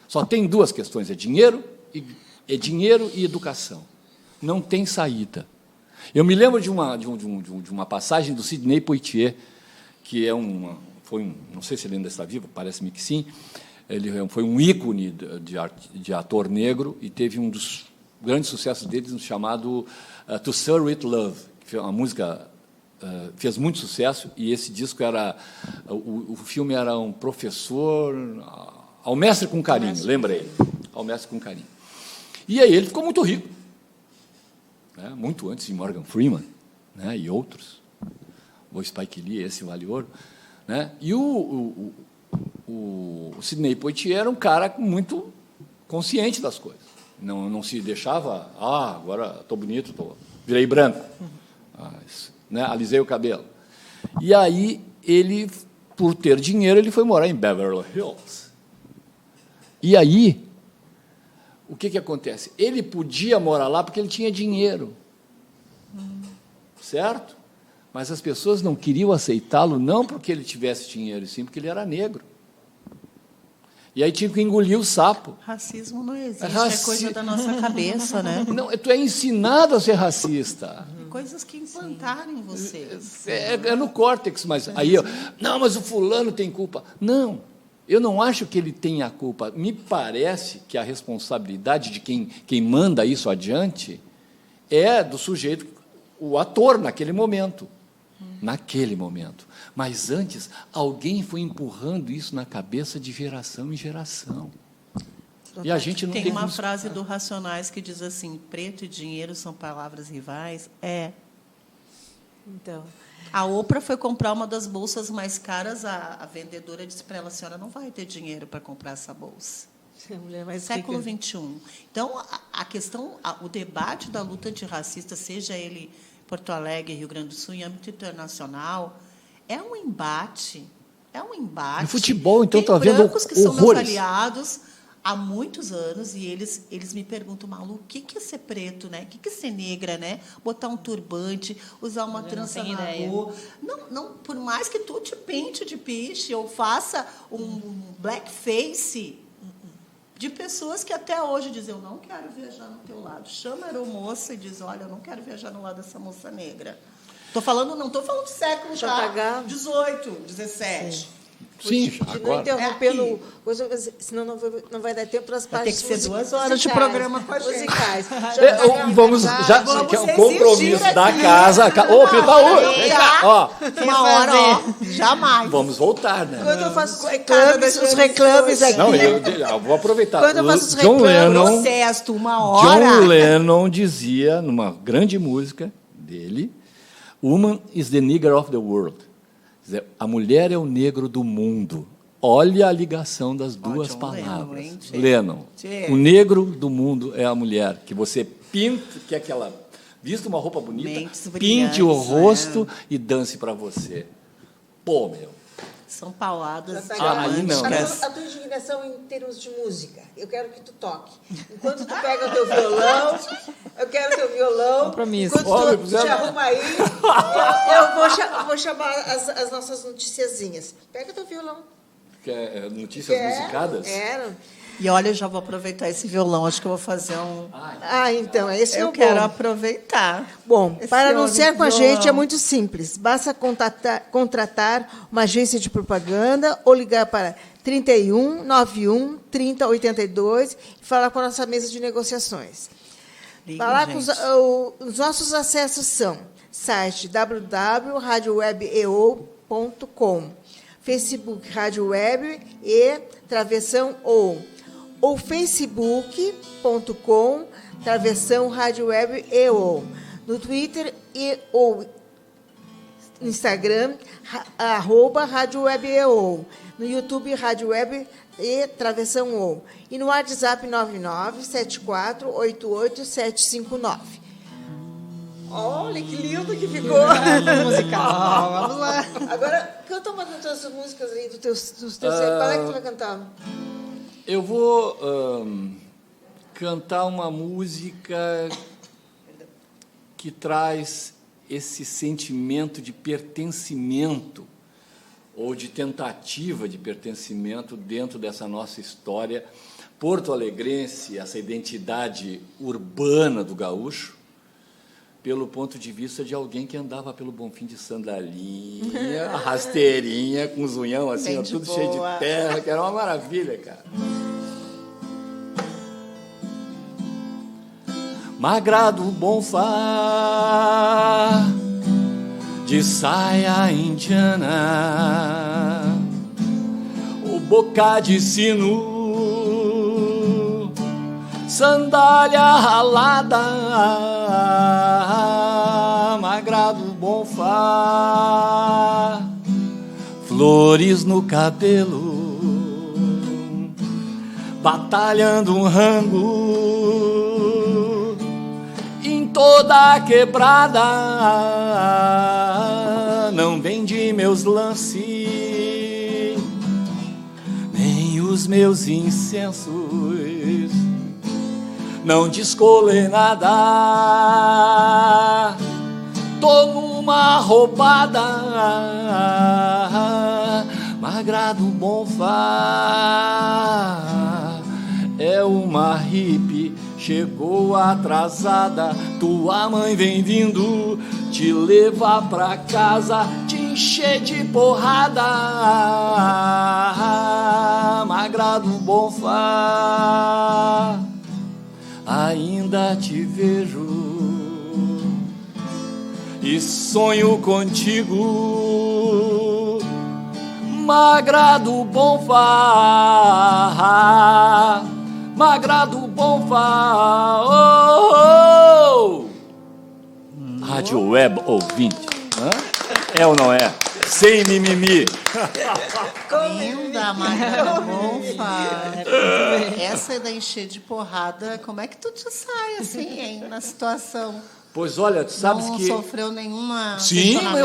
Só tem duas questões, é dinheiro e educação. Não tem saída. Eu me lembro de uma passagem do Sidney Poitier, que não sei se ele ainda está vivo, parece-me que sim. Ele foi um ícone de ator negro e teve um dos grandes sucessos dele chamado To Sir With Love, que foi uma música fez muito sucesso, e esse disco era o filme era um professor ao mestre com carinho, lembrei, ao mestre com carinho. E aí ele ficou muito rico. Muito antes de Morgan Freeman, e outros, o Spike Lee, esse vale ouro, e o Sidney Poitier era um cara muito consciente das coisas, não se deixava, agora estou bonito, virei branco, alisei o cabelo. E aí ele, por ter dinheiro, ele foi morar em Beverly Hills. E aí o que acontece? Ele podia morar lá porque ele tinha dinheiro. Certo? Mas as pessoas não queriam aceitá-lo, não porque ele tivesse dinheiro, sim porque ele era negro. E aí tinha que engolir o sapo. Racismo não existe, é coisa da nossa cabeça, né? Não, tu é ensinado a ser racista. Coisas que implantaram em vocês. É no córtex, mas aí, não, mas o fulano tem culpa. Não. Eu não acho que ele tenha a culpa. Me parece que a responsabilidade de quem manda isso adiante é do sujeito, o ator, naquele momento. Naquele momento. Mas antes, alguém foi empurrando isso na cabeça de geração em geração. E a gente não tem uma frase do Racionais que diz assim: preto e dinheiro são palavras rivais. Então... A Oprah foi comprar uma das bolsas mais caras, a vendedora disse para ela: a senhora não vai ter dinheiro para comprar essa bolsa. Século XXI. Então, a questão, o debate da luta antirracista, seja ele Porto Alegre, Rio Grande do Sul, em âmbito internacional, é um embate. No futebol, então, está havendo brancos que são meus aliados há muitos anos, e eles me perguntam: Malu, o que é ser preto, né? O que é ser negra, né? Botar um turbante, usar uma trança na rua. Não, por mais que tu te pente de piche ou faça um blackface, de pessoas que até hoje dizem: eu não quero viajar no teu lado. Chama a aeromoça e diz: olha, eu não quero viajar no lado dessa moça negra. Não estou falando de século já, 18, 17. Sim, agora. Interrompendo, senão não vai dar tempo para as partes. Tem que ser 2 horas de programa com a gente. Musicais. Vamos o compromisso da casa. Ô, Pitaú, vem cá. Uma hora, jamais. Vamos voltar, né? Quando eu faço os reclames aqui. Não, eu vou aproveitar. Quando eu faço os reclames, protesto, uma hora. John Lennon dizia, numa grande música dele: Woman is the nigger of the world. A mulher é o negro do mundo. Olha a ligação das duas palavras. Lennon. O negro do mundo é a mulher, que você pinta, que é aquela vista uma roupa bonita, Mentes pinte o brilhantes, rosto e dance para você. Pô, meu. São pauladas aí não, né? A tua indignação em termos de música, eu quero que tu toque. Enquanto tu pega o teu violão, eu quero teu violão. Compromisso. Enquanto tu te arruma aí, eu vou chamar as nossas noticiazinhas. Pega o teu violão. Quer notícias musicadas? E olha, eu já vou aproveitar esse violão. Acho que eu vou fazer Então, esse é eu o quero bom. aproveitar. Bom, esse para homem anunciar com a violão. gente é muito simples. Basta contratar uma agência de propaganda ou ligar para 31 91 30 82 e falar com a nossa mesa de negociações. Ligue, Falar com gente. os nossos acessos são site www.radiowebeo.com, Facebook Rádio Web e Travessão ou facebook.com Travessão Rádio Web EO. No Twitter ou Instagram, @Rádio Web EO. No YouTube, Rádio Web e Travessão OU. E no WhatsApp 9974888759. Olha que lindo que ficou. Musical, vamos lá. Agora, canta uma das tuas músicas aí, dos teus Qual é que tu vai cantar? Eu vou cantar uma música que traz esse sentimento de pertencimento ou de tentativa de pertencimento dentro dessa nossa história porto-alegrense, essa identidade urbana do gaúcho, pelo ponto de vista de alguém que andava pelo Bonfim de sandalinha, rasteirinha, com os unhão assim, ó, tudo cheio de terra, que era uma maravilha, cara. Magrado Bonfá, de saia indiana, o boca de sino, sandália ralada, Magrado Bonfá, flores no cabelo, batalhando um rango em toda a quebrada, não vende meus lances, nem os meus incensos, não descolei nada, tô numa roubada, Magrado Bonfá, é uma hippie, chegou atrasada, tua mãe vem vindo te levar pra casa, te encher de porrada, Magrado Bonfá, ainda te vejo e sonho contigo, Magrado Bonfá, Magrado Bonfá, oh, oh. Rádio Web ouvinte, é ou não é? Sem mimimi. Linda, Magrado Bonfá. Essa é da encher de porrada. Como é que tu te sai assim, hein, na situação? Pois olha, tu sabes não que... Não sofreu nenhuma Sim, é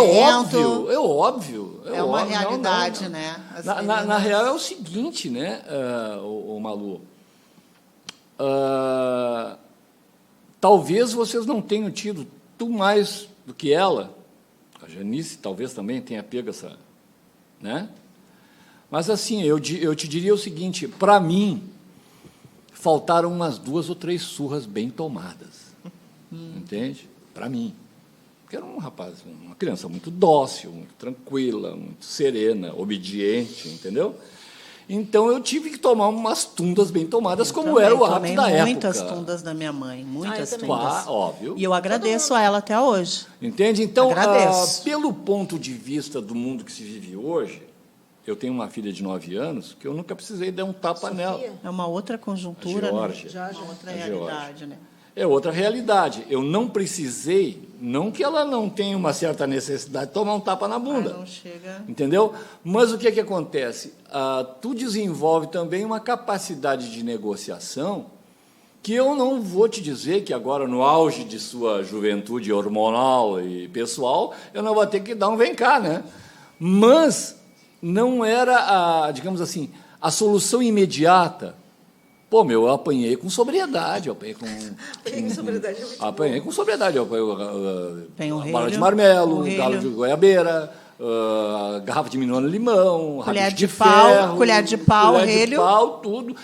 óbvio. É uma realidade, né? Na real é o seguinte, né, o Malu? Talvez vocês não tenham tido, tu mais do que ela, a Janice talvez também tenha pego essa, né? Mas assim, eu te diria o seguinte, para mim, faltaram umas 2 ou 3 surras bem tomadas, entende? Para mim. Porque era um rapaz, uma criança muito dócil, muito tranquila, muito serena, obediente, entendeu? Então, eu tive que tomar umas tundas bem tomadas, como era o hábito da época. Muitas tundas da minha mãe, muitas tundas. Óbvio. E eu agradeço a ela até hoje. Entende? Então, agradeço. Pelo ponto de vista do mundo que se vive hoje, eu tenho uma filha de 9 anos que eu nunca precisei dar um tapa nela. É uma outra conjuntura, Geórgia. né? Já uma outra realidade, né? É outra realidade. Eu não precisei, não que ela não tenha uma certa necessidade de tomar um tapa na bunda. Não chega. Entendeu? Mas o que acontece? Tu desenvolve também uma capacidade de negociação que eu não vou te dizer que agora, no auge de sua juventude hormonal e pessoal, eu não vou ter que dar um vem cá, né? Mas não era, digamos assim, a solução imediata. Pô, eu apanhei com sobriedade, eu apanhei com... Apanhei com sobriedade, eu apanhei bala de marmelo, galo de goiabeira, garrafa de limão, colher de pau, ferro, colher de pau, colher de pau, tudo.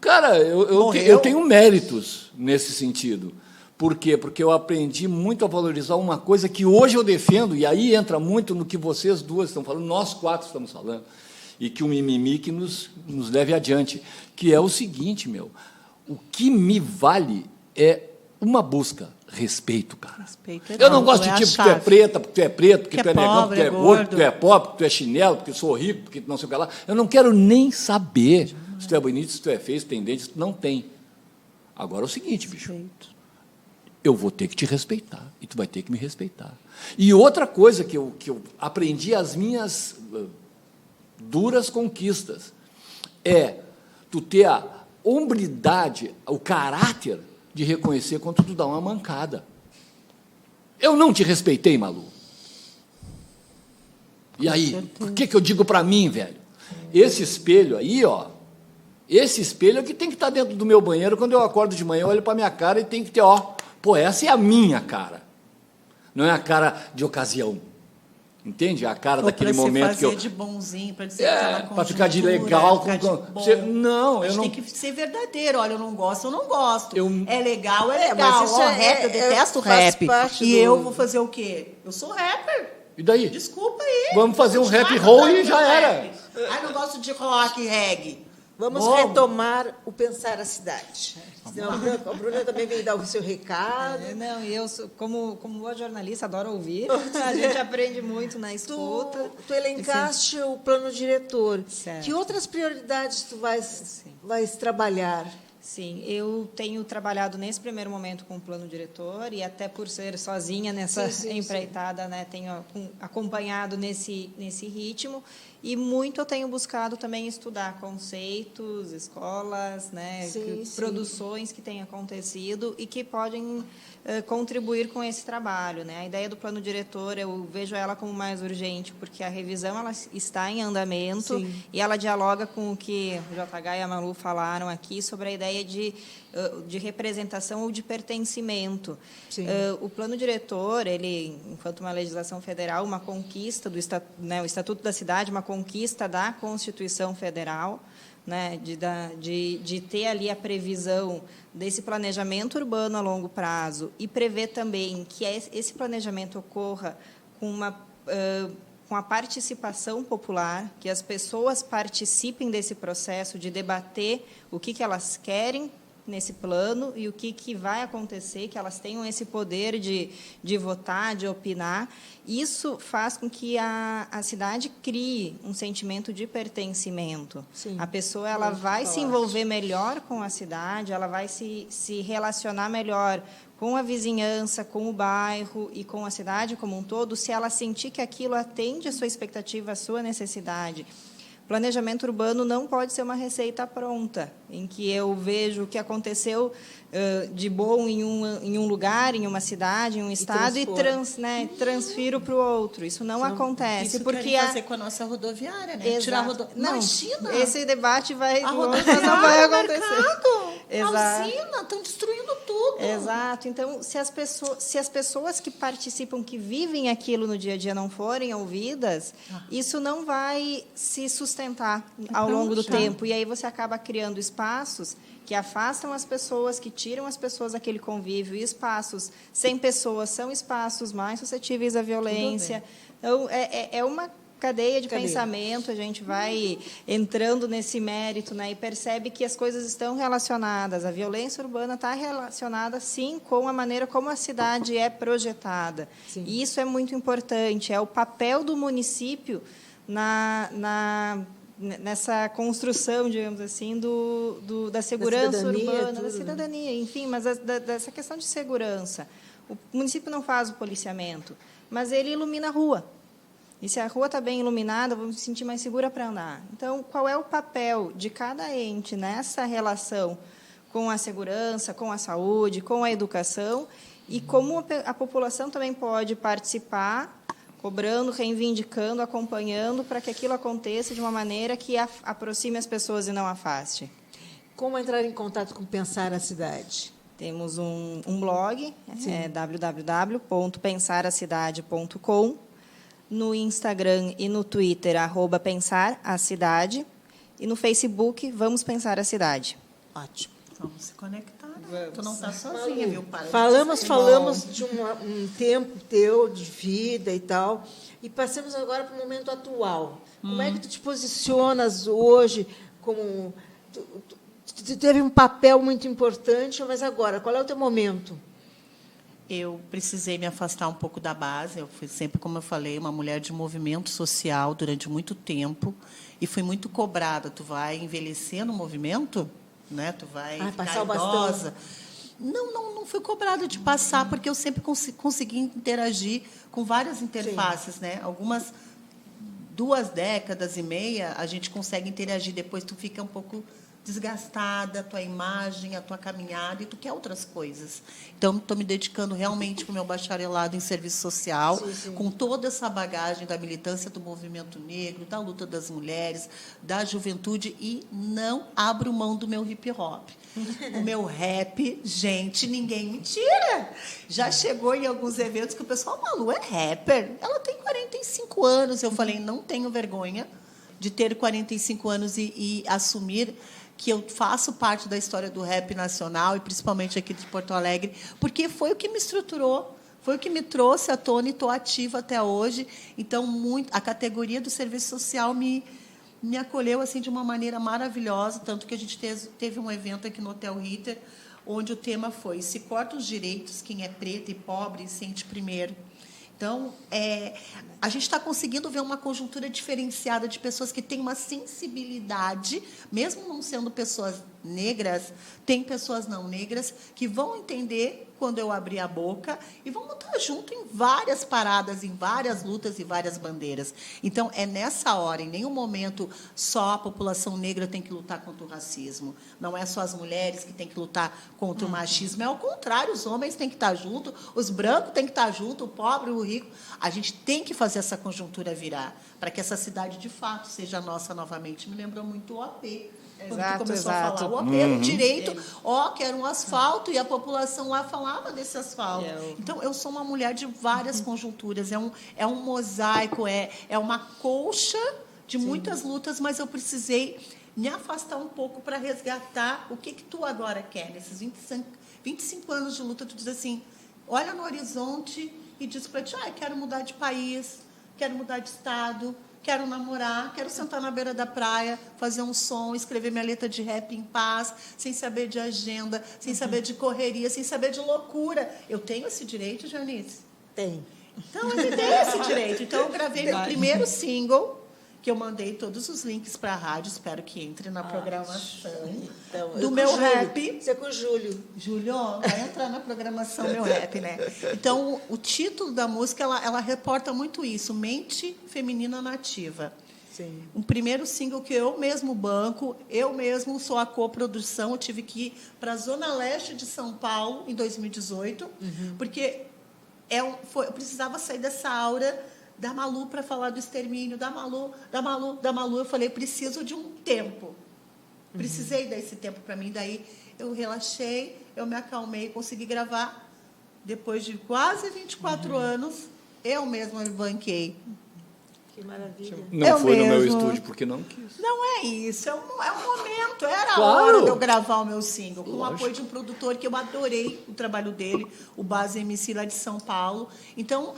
Cara, eu tenho méritos nesse sentido. Por quê? Porque eu aprendi muito a valorizar uma coisa que hoje eu defendo, e aí entra muito no que vocês duas estão falando, nós quatro estamos falando, e que o mimimi que nos leve adiante, que é o seguinte, o que me vale é uma busca, respeito, cara. Respeito eu não gosto de tipo que tu é preta, porque tu é preto, porque tu é negão, pobre, porque tu é gordo, porque tu é pobre, porque tu é chinelo, porque eu sou rico, porque não sei o que lá. Eu não quero nem saber se tu é bonito, se tu é feio, se tu tem dente, se tu não tem. Agora é o seguinte, bicho, eu vou ter que te respeitar, e tu vai ter que me respeitar. E outra coisa que eu aprendi, as minhas duras conquistas, é tu ter a hombridade, o caráter de reconhecer quando tu dá uma mancada. Eu não te respeitei, Malu. E aí, o que eu digo para mim, velho? Esse espelho aí, ó, esse espelho é que tem que estar dentro do meu banheiro, quando eu acordo de manhã, eu olho para minha cara e tem que ter, ó, pô, essa é a minha cara. Não é a cara de ocasião. Entende? A cara daquele momento que eu... Para de bonzinho, para dizer aquela para ficar de legal. Não, eu não... tem que ser verdadeiro. Olha, eu não gosto. Eu... É legal. Mas isso rap, eu detesto rap. E eu vou fazer o quê? Eu sou rapper. E daí? Desculpa aí. Vamos fazer um rap roll e já era. Ai, não gosto de rock e reggae. Vamos retomar o Pensar a Cidade. A Bruna também veio dar o seu recado. Não, e eu, como boa jornalista, adoro ouvir. A gente aprende muito na escuta. Tu elencaste o plano diretor. Certo. Que outras prioridades tu vais trabalhar? Sim, eu tenho trabalhado nesse primeiro momento com o plano diretor e até por ser sozinha nessa empreitada, né, tenho acompanhado nesse ritmo e muito eu tenho buscado também estudar conceitos, escolas, né, produções que têm acontecido e que podem contribuir com esse trabalho, né? A ideia do plano diretor eu vejo ela como mais urgente porque a revisão ela está em andamento e ela dialoga com o que o JH e a Malu falaram aqui sobre a ideia de representação ou de pertencimento. O plano diretor, ele, enquanto uma legislação federal, uma conquista do o Estatuto da Cidade, uma conquista da Constituição Federal, né, de ter ali a previsão desse planejamento urbano a longo prazo e prever também que esse planejamento ocorra com a participação popular, que as pessoas participem desse processo de debater o que elas querem nesse plano e o que vai acontecer, que elas tenham esse poder de votar, de opinar. Isso faz com que a cidade crie um sentimento de pertencimento. A pessoa ela vai se envolver melhor com a cidade, ela vai se relacionar melhor com a vizinhança, com o bairro e com a cidade como um todo, se ela sentir que aquilo atende a sua expectativa, a sua necessidade. Planejamento urbano não pode ser uma receita pronta, em que eu vejo o que aconteceu de bom em um lugar, em uma cidade, em um estado, e transfiro para o outro. Isso não acontece. Isso porque querem fazer com a nossa rodoviária, né? Tirar a rodoviária. Não, imagina! Esse debate vai... A rodoviária, não vai acontecer. A usina, estão destruindo tudo. Exato. Então, se as pessoas que participam, que vivem aquilo no dia a dia, não forem ouvidas, isso não vai se sustentar ao longo do tempo. E aí você acaba criando espaços que afastam as pessoas, que tiram as pessoas daquele convívio. E espaços sem pessoas são espaços mais suscetíveis à violência. Então, é uma cadeia de pensamento, a gente vai entrando nesse mérito, né, e percebe que as coisas estão relacionadas. A violência urbana está relacionada, sim, com a maneira como a cidade é projetada. E isso é muito importante, é o papel do município nessa construção, digamos assim, da segurança urbana, da cidadania, enfim, mas dessa questão de segurança. O município não faz o policiamento, mas ele ilumina a rua. E se a rua está bem iluminada, eu vou me sentir mais segura para andar. Então, qual é o papel de cada ente nessa relação com a segurança, com a saúde, com a educação, e como a população também pode participar, cobrando, reivindicando, acompanhando, para que aquilo aconteça de uma maneira que aproxime as pessoas e não afaste. Como entrar em contato com Pensar a Cidade? Temos um blog, www.pensaracidade.com, no Instagram e no Twitter, @pensaracidade, e no Facebook, Vamos Pensar a Cidade. Ótimo. Vamos se conectar, né? Tu não está sozinha, viu? Para Falamos de de um tempo teu, de vida e tal, e passamos agora para o momento atual. Como é que tu te posicionas hoje como... Tu teve um papel muito importante, mas agora, qual é o teu momento? Eu precisei me afastar um pouco da base. Eu fui sempre, como eu falei, uma mulher de movimento social durante muito tempo e fui muito cobrada. Tu vai envelhecer no movimento, né? Tu vai ficar passar o idosa. bastão. Não fui cobrada de passar, porque eu sempre consegui interagir com várias interfaces, né? Algumas 2 décadas e meia a gente consegue interagir. Depois tu fica um pouco desgastada, a tua imagem, a tua caminhada, e tu quer outras coisas. Então, estou me dedicando realmente para o meu bacharelado em serviço social, com toda essa bagagem da militância do movimento negro, da luta das mulheres, da juventude, e não abro mão do meu hip-hop. O meu rap, gente, ninguém me tira. Já chegou em alguns eventos que o pessoal, Malu, é rapper. Ela tem 45 anos. Eu falei, não tenho vergonha de ter 45 anos e assumir que eu faço parte da história do rap nacional, e principalmente aqui de Porto Alegre, porque foi o que me estruturou, foi o que me trouxe à tona e estou ativa até hoje. Então, a categoria do serviço social me acolheu assim de uma maneira maravilhosa, tanto que a gente teve um evento aqui no Hotel Ritter, onde o tema foi "Se corta os direitos, quem é preto e pobre sente primeiro". Então, a gente está conseguindo ver uma conjuntura diferenciada de pessoas que têm uma sensibilidade, mesmo não sendo pessoas negras, tem pessoas não negras que vão entender quando eu abrir a boca e vão estar junto em várias paradas, em várias lutas e várias bandeiras. Então, é nessa hora, em nenhum momento só a população negra tem que lutar contra o racismo. Não é só as mulheres que têm que lutar contra o machismo, é ao contrário, os homens têm que estar juntos, os brancos têm que estar juntos, o pobre, o rico. A gente tem que fazer essa conjuntura virar, para que essa cidade, de fato, seja nossa novamente. Me lembrou muito o OP. Quando tu começou a falar, o OP era o direito, que era um asfalto, e a população lá falava desse asfalto. Então, eu sou uma mulher de várias conjunturas, é um mosaico, é uma colcha de muitas lutas, mas eu precisei me afastar um pouco para resgatar o que tu agora quer. Nesses 25 anos de luta, tu diz assim, olha no horizonte e diz para ti, quero mudar de país, quero mudar de estado, quero namorar, quero sentar na beira da praia, fazer um som, escrever minha letra de rap em paz, sem saber de agenda, sem saber de correria, sem saber de loucura. Eu tenho esse direito, Janice? Tem. Então, eu me dei esse direito. Então, eu gravei meu primeiro single, que eu mandei todos os links para a rádio, espero que entre na programação Então, do meu rap. Isso é com o Júlio. Júlio, vai entrar na programação meu rap, né? Então, o título da música, ela reporta muito isso, Mente Feminina Nativa. Sim. Um primeiro single que eu mesmo banco, eu mesmo sou a coprodução, eu tive que ir para a Zona Leste de São Paulo, em 2018, porque eu precisava sair dessa aura da Malu para falar do extermínio, da Malu. Eu falei, preciso de um tempo. Precisei desse tempo para mim. Daí eu relaxei, eu me acalmei, consegui gravar. Depois de quase 24 anos, eu mesma me banquei. Que maravilha. Não foi no meu estúdio porque não quis. Não é isso, é um momento. Era a Claro. hora de eu gravar o meu single, com o apoio de um produtor que eu adorei o trabalho dele, o Base MC lá de São Paulo. Então,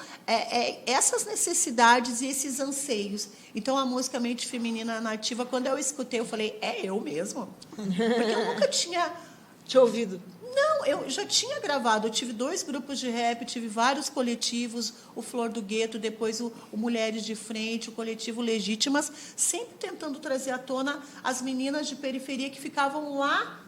essas necessidades e esses anseios. Então, a música Mente Feminina Nativa, quando eu escutei, eu falei, é eu mesmo? Porque eu nunca tinha Te ouvido. Não, eu já tinha gravado. Eu tive 2 grupos de rap, tive vários coletivos, o Flor do Gueto, depois o Mulheres de Frente, o coletivo Legítimas, sempre tentando trazer à tona as meninas de periferia que ficavam lá,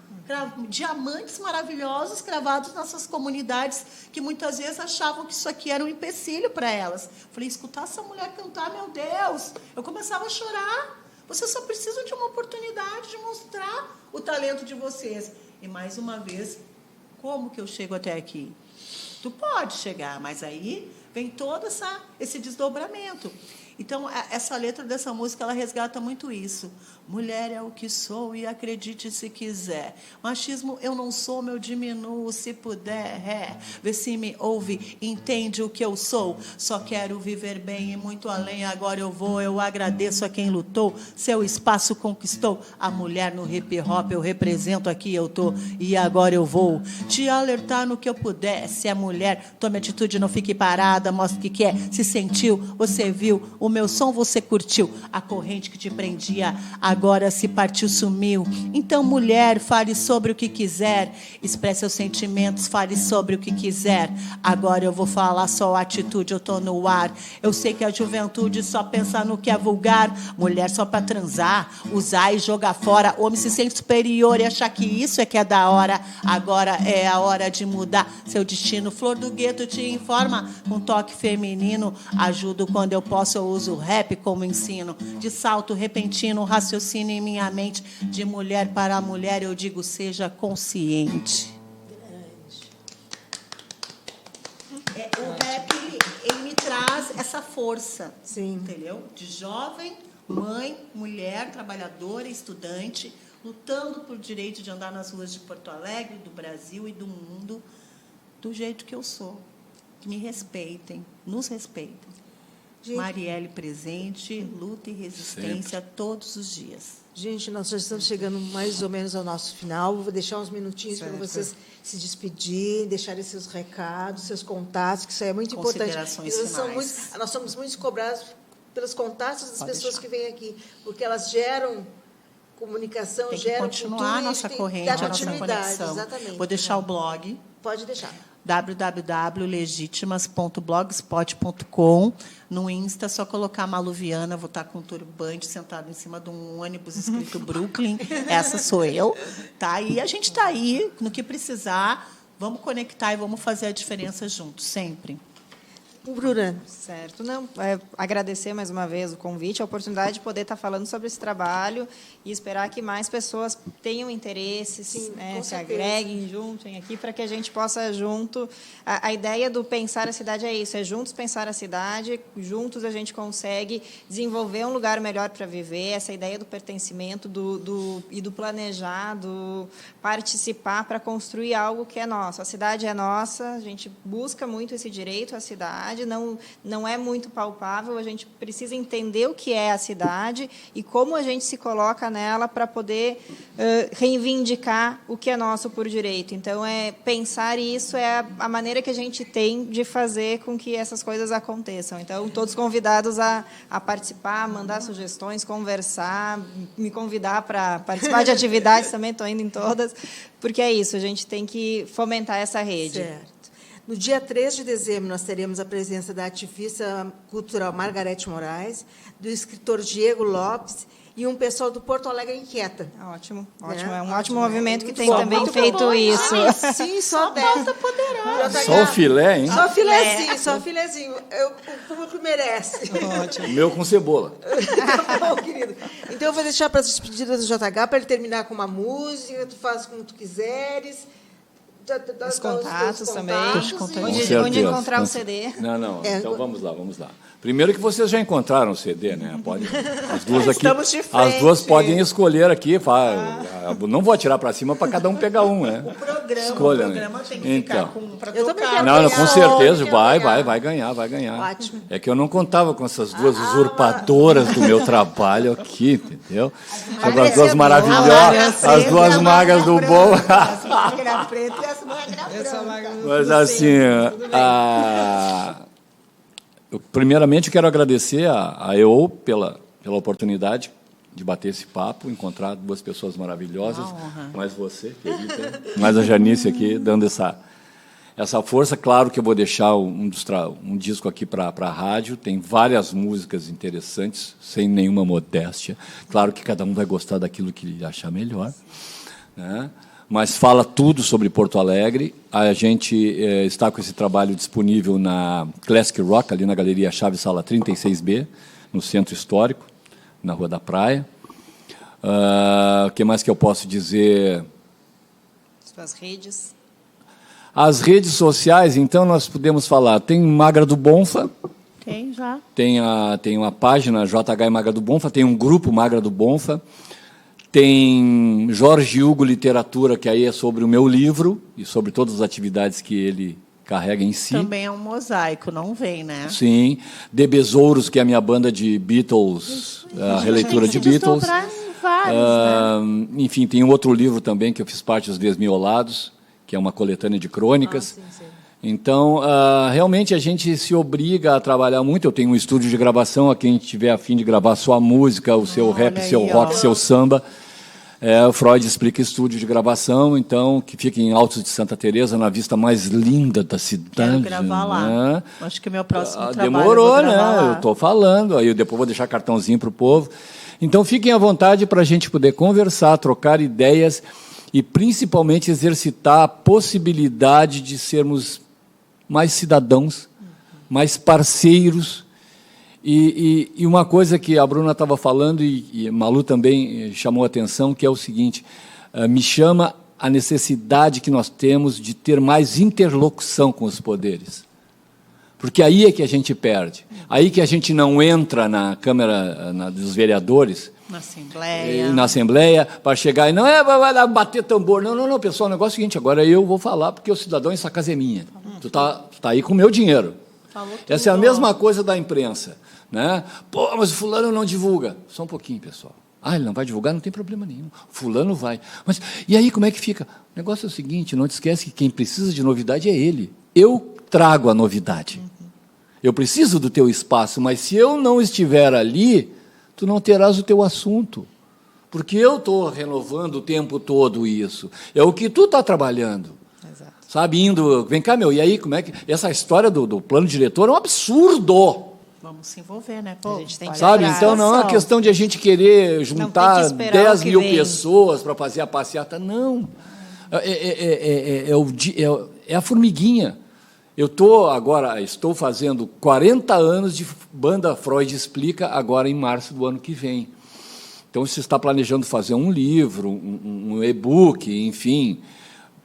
diamantes maravilhosos cravados nessas comunidades, que muitas vezes achavam que isso aqui era um empecilho para elas. Falei, escutar essa mulher cantar, meu Deus! Eu começava a chorar. Vocês só precisam de uma oportunidade de mostrar o talento de vocês. E, mais uma vez, como que eu chego até aqui? Tu pode chegar, mas aí vem todo esse desdobramento. Então, essa letra dessa música, ela resgata muito isso. Mulher é o que sou e acredite se quiser. Machismo eu não sou, meu diminuo se puder. Vê se me ouve, entende o que eu sou. Só quero viver bem e muito além. Agora eu vou, eu agradeço a quem lutou. Seu espaço conquistou. A mulher no hip hop eu represento, aqui eu tô. E agora eu vou te alertar no que eu puder. Se é mulher, tome atitude, não fique parada. Mostre o que quer. Se sentiu, você viu. O meu som você curtiu. A corrente que te prendia agora se partiu, sumiu. Então, mulher, fale sobre o que quiser. Expresse seus sentimentos, fale sobre o que quiser. Agora eu vou falar só atitude, eu tô no ar. Eu sei que a juventude só pensa no que é vulgar. Mulher só pra transar, usar e jogar fora. Homem se sente superior e achar que isso é que é da hora. Agora é a hora de mudar seu destino. Flor do Gueto te informa com toque feminino. Ajudo quando eu posso, eu uso o rap como ensino. De salto repentino, raciocínio em minha mente. De mulher para mulher, eu digo, seja consciente. O rap, ele me traz essa força. Sim. Entendeu? De jovem, mãe, mulher, trabalhadora, estudante, lutando por direito de andar nas ruas de Porto Alegre, do Brasil e do mundo, do jeito que eu sou. Que me respeitem, nos respeitem. Gente, Marielle presente, luta e resistência todos os dias. gente, nós já estamos chegando mais ou menos ao nosso final. Vou deixar uns minutinhos para vocês se despedirem, deixarem seus recados, seus contatos, que isso é muito importante. Nós somos muito cobrados pelos contatos das pessoas que vêm aqui, porque elas geram comunicação, tem que geram continuar cultura, a nossa corrente, a nossa conexão. Exatamente. Vou deixar o blog. Pode deixar. www.legitimas.blogspot.com. No Insta, só colocar Malu Viana, vou estar com um turbante sentado em cima de um ônibus escrito Brooklyn. Essa sou eu. Tá? E a gente está aí, no que precisar, vamos conectar e vamos fazer a diferença juntos, sempre. Bruna. Certo. Não, agradecer mais uma vez o convite, a oportunidade de poder estar falando sobre esse trabalho e esperar que mais pessoas tenham interesse, se agreguem, juntem aqui, para que a gente possa junto... A ideia do Pensar a Cidade é isso, é juntos pensar a cidade, juntos a gente consegue desenvolver um lugar melhor para viver, essa ideia do pertencimento e do planejar, do participar para construir algo que é nosso. A cidade é nossa, a gente busca muito esse direito à cidade, não é muito palpável, a gente precisa entender o que é a cidade e como a gente se coloca nela para poder reivindicar o que é nosso por direito. Então, pensar isso é a maneira que a gente tem de fazer com que essas coisas aconteçam. Então, todos convidados a participar, mandar sugestões, conversar, me convidar para participar de atividades, também estou indo em todas, porque é isso, a gente tem que fomentar essa rede. Certo. No dia 3 de dezembro, nós teremos a presença da ativista cultural Margarete Moraes, do escritor Diego Lopes e um pessoal do Porto Alegre Inquieta. Ótimo, Né? ótimo. É um ótimo movimento que tem bom, também muito feito bom. isso. Sim, só pauta poderosa. Só o filé, hein? Só filézinho, só filézinho. O público merece. Ótimo. O meu com cebola. Tá bom, querido. Então, eu vou deixar para as despedidas do JH, para ele terminar com uma música, tu faz como tu quiseres. Os contatos também. Onde encontrar o CD. Não. Então, vamos lá. Primeiro que vocês já encontraram o CD, né? Pode, as duas aqui, Estamos de frente. as duas podem escolher aqui. Não vou atirar para cima para cada um pegar um, né? O programa, escolha, o programa tem que então. ficar com para Eu também tocar. quero Não, com certeza, quero vai ganhar. ganhar. Ótimo. É que eu não contava com essas duas usurpadoras do meu trabalho aqui, entendeu? Sobre as duas maravilhosas, as duas magas do bom. As magras pretas e as magras brancas. Mas assim, primeiramente eu quero agradecer a EO pela oportunidade de bater esse papo, encontrar duas pessoas maravilhosas, mais você, querida, mais a Janice aqui, dando essa força. Claro que eu vou deixar um disco aqui para a rádio, tem várias músicas interessantes, sem nenhuma modéstia. Claro que cada um vai gostar daquilo que achar melhor, né? Mas fala tudo sobre Porto Alegre. A gente está com esse trabalho disponível na Classic Rock, ali na Galeria Chaves, sala 36B, no Centro Histórico, na Rua da Praia. O que mais que eu posso dizer? Suas redes? As redes sociais, então, nós podemos falar. Tem Magra do Bonfa. Tem já. Tem uma página, JH Magra do Bonfa. Tem um grupo Magra do Bonfa. Tem Jorge Hugo Literatura, que aí é sobre o meu livro e sobre todas as atividades que ele carrega em si. Também é um mosaico, não vem, né? Sim. The Besouros, que é a minha banda de Beatles, a releitura de Beatles. Vários, né? Enfim, tem um outro livro também que eu fiz parte, Os Desmiolados, que é uma coletânea de crônicas. Sim. Então, realmente a gente se obriga a trabalhar muito. Eu tenho um estúdio de gravação, a quem tiver a fim de gravar sua música, o seu rap, aí, seu rock, seu samba. O Freud Explica Estúdio de gravação, então, que fica em Altos de Santa Teresa, na vista mais linda da cidade. Quero gravar lá. Né? Acho que é meu próximo trabalho. Demorou, né? Lá. Eu estou falando, aí eu depois vou deixar cartãozinho para o povo. Então, fiquem à vontade para a gente poder conversar, trocar ideias e, principalmente, exercitar a possibilidade de sermos mais cidadãos, mais parceiros. E uma coisa que a Bruna estava falando, e a Malu também chamou a atenção, que é o seguinte, me chama a necessidade que nós temos de ter mais interlocução com os poderes. Porque aí é que a gente perde. Aí que a gente não entra na Câmara dos Vereadores, na Assembleia, para chegar e não vai bater tambor. Não, pessoal, o negócio é o seguinte, agora eu vou falar, porque o cidadão, essa casa é minha. Tu tá aí com o meu dinheiro. Essa é a mesma coisa da imprensa. Né? Pô, mas o fulano não divulga. Só um pouquinho, pessoal. Ele não vai divulgar? Não tem problema nenhum. Fulano vai. Mas e aí, como é que fica? O negócio é o seguinte, não te esquece que quem precisa de novidade é ele. Eu trago a novidade. Eu preciso do teu espaço, mas se eu não estiver ali, tu não terás o teu assunto. Porque eu estou renovando o tempo todo isso. É o que tu está trabalhando. Exato. Sabe, vem cá, e aí, como é que... Essa história do plano diretor é um absurdo. Vamos se envolver, né? Pô, a gente tem que sabe, então não é uma questão de a gente querer juntar 10 mil pessoas para fazer a passeata, não. É a formiguinha. Eu estou fazendo 40 anos de banda Freud Explica, agora em março do ano que vem. Então, você está planejando fazer um livro, um e-book, enfim.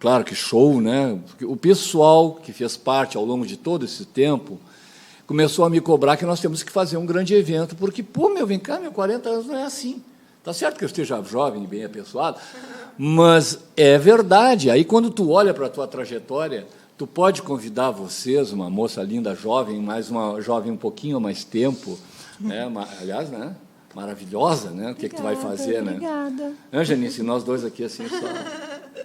Claro que show, né? O pessoal que fez parte ao longo de todo esse tempo começou a me cobrar que nós temos que fazer um grande evento, porque, vem cá, 40 anos não é assim. Está certo que eu esteja jovem e bem apessoado, mas é verdade. Aí, quando tu olha para a tua trajetória, tu pode convidar vocês, uma moça linda, jovem, mais uma jovem um pouquinho mais tempo, né? Aliás, né? Maravilhosa, né? O que tu vai fazer, obrigada. Né? Janice, nós dois aqui, assim,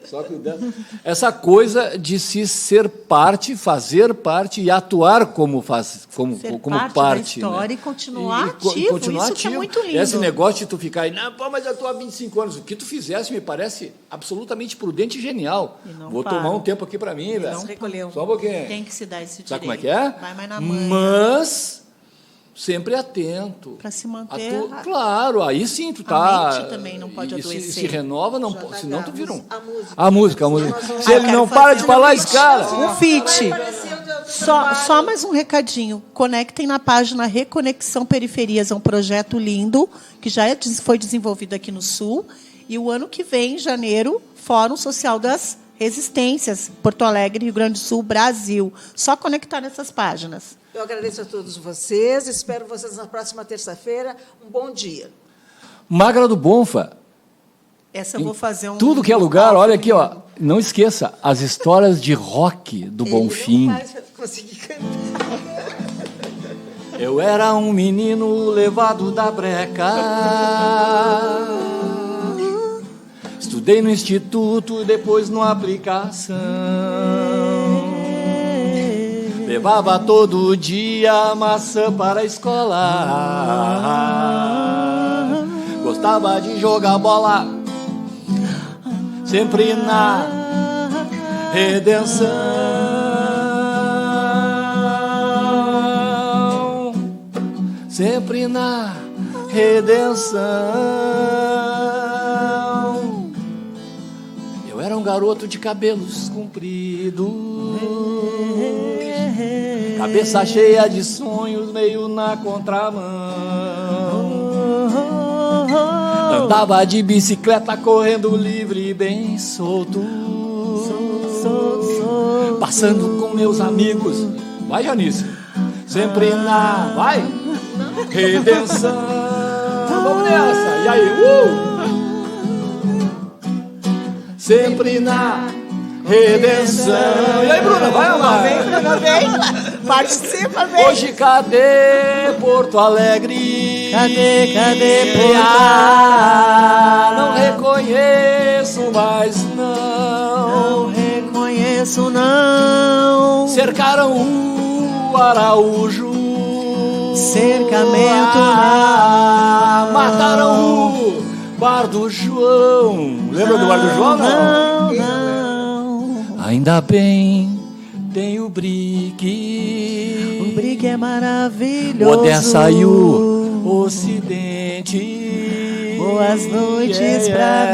só cuidando. Essa coisa de se ser parte, fazer parte e atuar como parte. Da história, né? E continuar ativo, isso que é muito lindo. Esse negócio de tu ficar aí, mas eu estou há 25 anos, o que tu fizesse me parece absolutamente prudente e genial. Vou tomar um tempo aqui para mim, velho. Só um pouquinho. Tem que se dar esse direito. Sabe como é que é? Vai mais na manhã. Mas sempre atento. Para se manter. Claro, aí sim tu tá. A mente também não pode adoecer. Se renova, não pode, senão tu vira um. A música. Se ele não para de falar, esse cara. Um feat. Só mais um recadinho. Conectem na página Reconexão Periferias. É um projeto lindo que já foi desenvolvido aqui no Sul. E o ano que vem, em janeiro, Fórum Social das Resistências, Porto Alegre, Rio Grande do Sul, Brasil. Só conectar nessas páginas. Eu agradeço a todos vocês, espero vocês na próxima terça-feira. Um bom dia. Magra do Bonfa. Essa eu vou fazer Tudo que é lugar, olha aqui, ó. Não esqueça, as histórias de rock do Bonfim. Não vai conseguir cantar. Eu era um menino levado da breca. Estudei no instituto, depois no aplicação. Levava todo dia maçã para a escola. Gostava de jogar bola, sempre na redenção. Sempre na redenção. Eu era um garoto de cabelos compridos, cabeça cheia de sonhos, meio na contramão. Andava de bicicleta, correndo livre e bem solto. sou. Passando com meus amigos. Vai, Janice. Sempre na... Vai. Redenção. Vamos nessa. E aí? Sempre na redenção. E aí, Bruna? Vai ou não? Vem, Bruna, vem. Participa, vem. Hoje, cadê Porto Alegre? Cadê Porto Ah, não reconheço mais, não. Não reconheço, não. Cercaram o Araújo. Cercamento, Ah, mataram o Bar do João. Lembra do Bar do João, não? Não. Ainda bem tem o Brick. O Brick é maravilhoso. Odessa e o Ocidente. Boas noites pra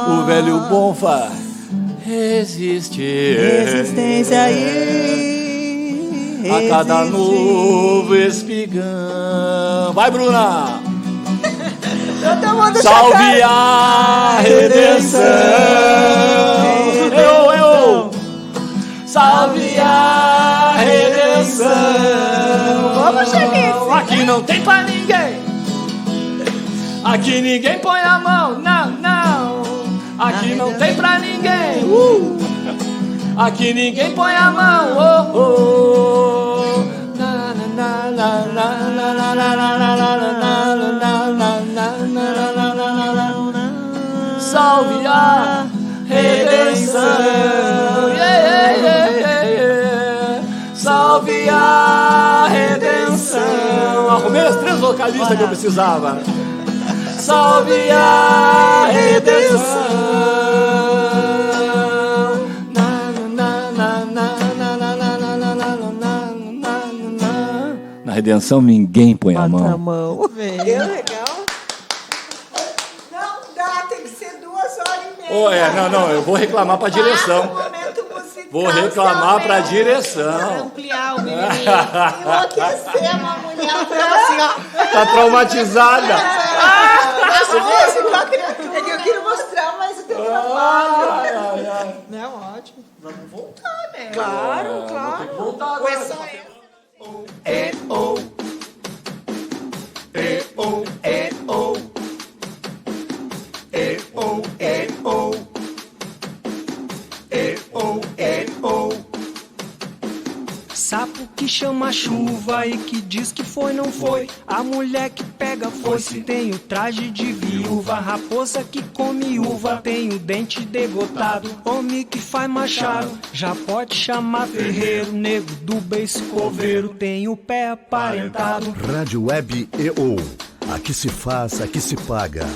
nós. O velho Bonfa resiste. Resistência aí. A cada Resiste. novo espigão. Vai, Bruna! Todo mundo Salve a redenção! Eu! Salve a redenção! Vamos, Janice! Aqui não tem pra ninguém! Aqui ninguém põe a mão, não! Aqui não tem pra ninguém! Aqui ninguém põe a mão, Salve a redenção, salve a redenção. Arrumei as 3 vocalistas que eu precisava. Salve a redenção. Na redenção ninguém põe a mão. Legal. Não dá, tem que ser 2 horas e meia. Não, eu vou reclamar pra direção. Momento musical. Vou reclamar pra direção. Ampliar o mimimi. Enlouquecer uma mulher assim, ó. Tá traumatizada. É que eu queria mostrar mais o teu trabalho. Não, ótimo. Vamos voltar, né? Claro. Tem que voltar agora. Sapo que chama chuva e que diz que foi, não foi. A mulher que pega foice tem o traje de viúva. Raposa que come uva tem o dente degotado. Homem que faz machado já pode chamar ferreiro. Nego do beiço coveiro tem o pé aparentado. Rádio Web EO. Aqui se faz, aqui se paga.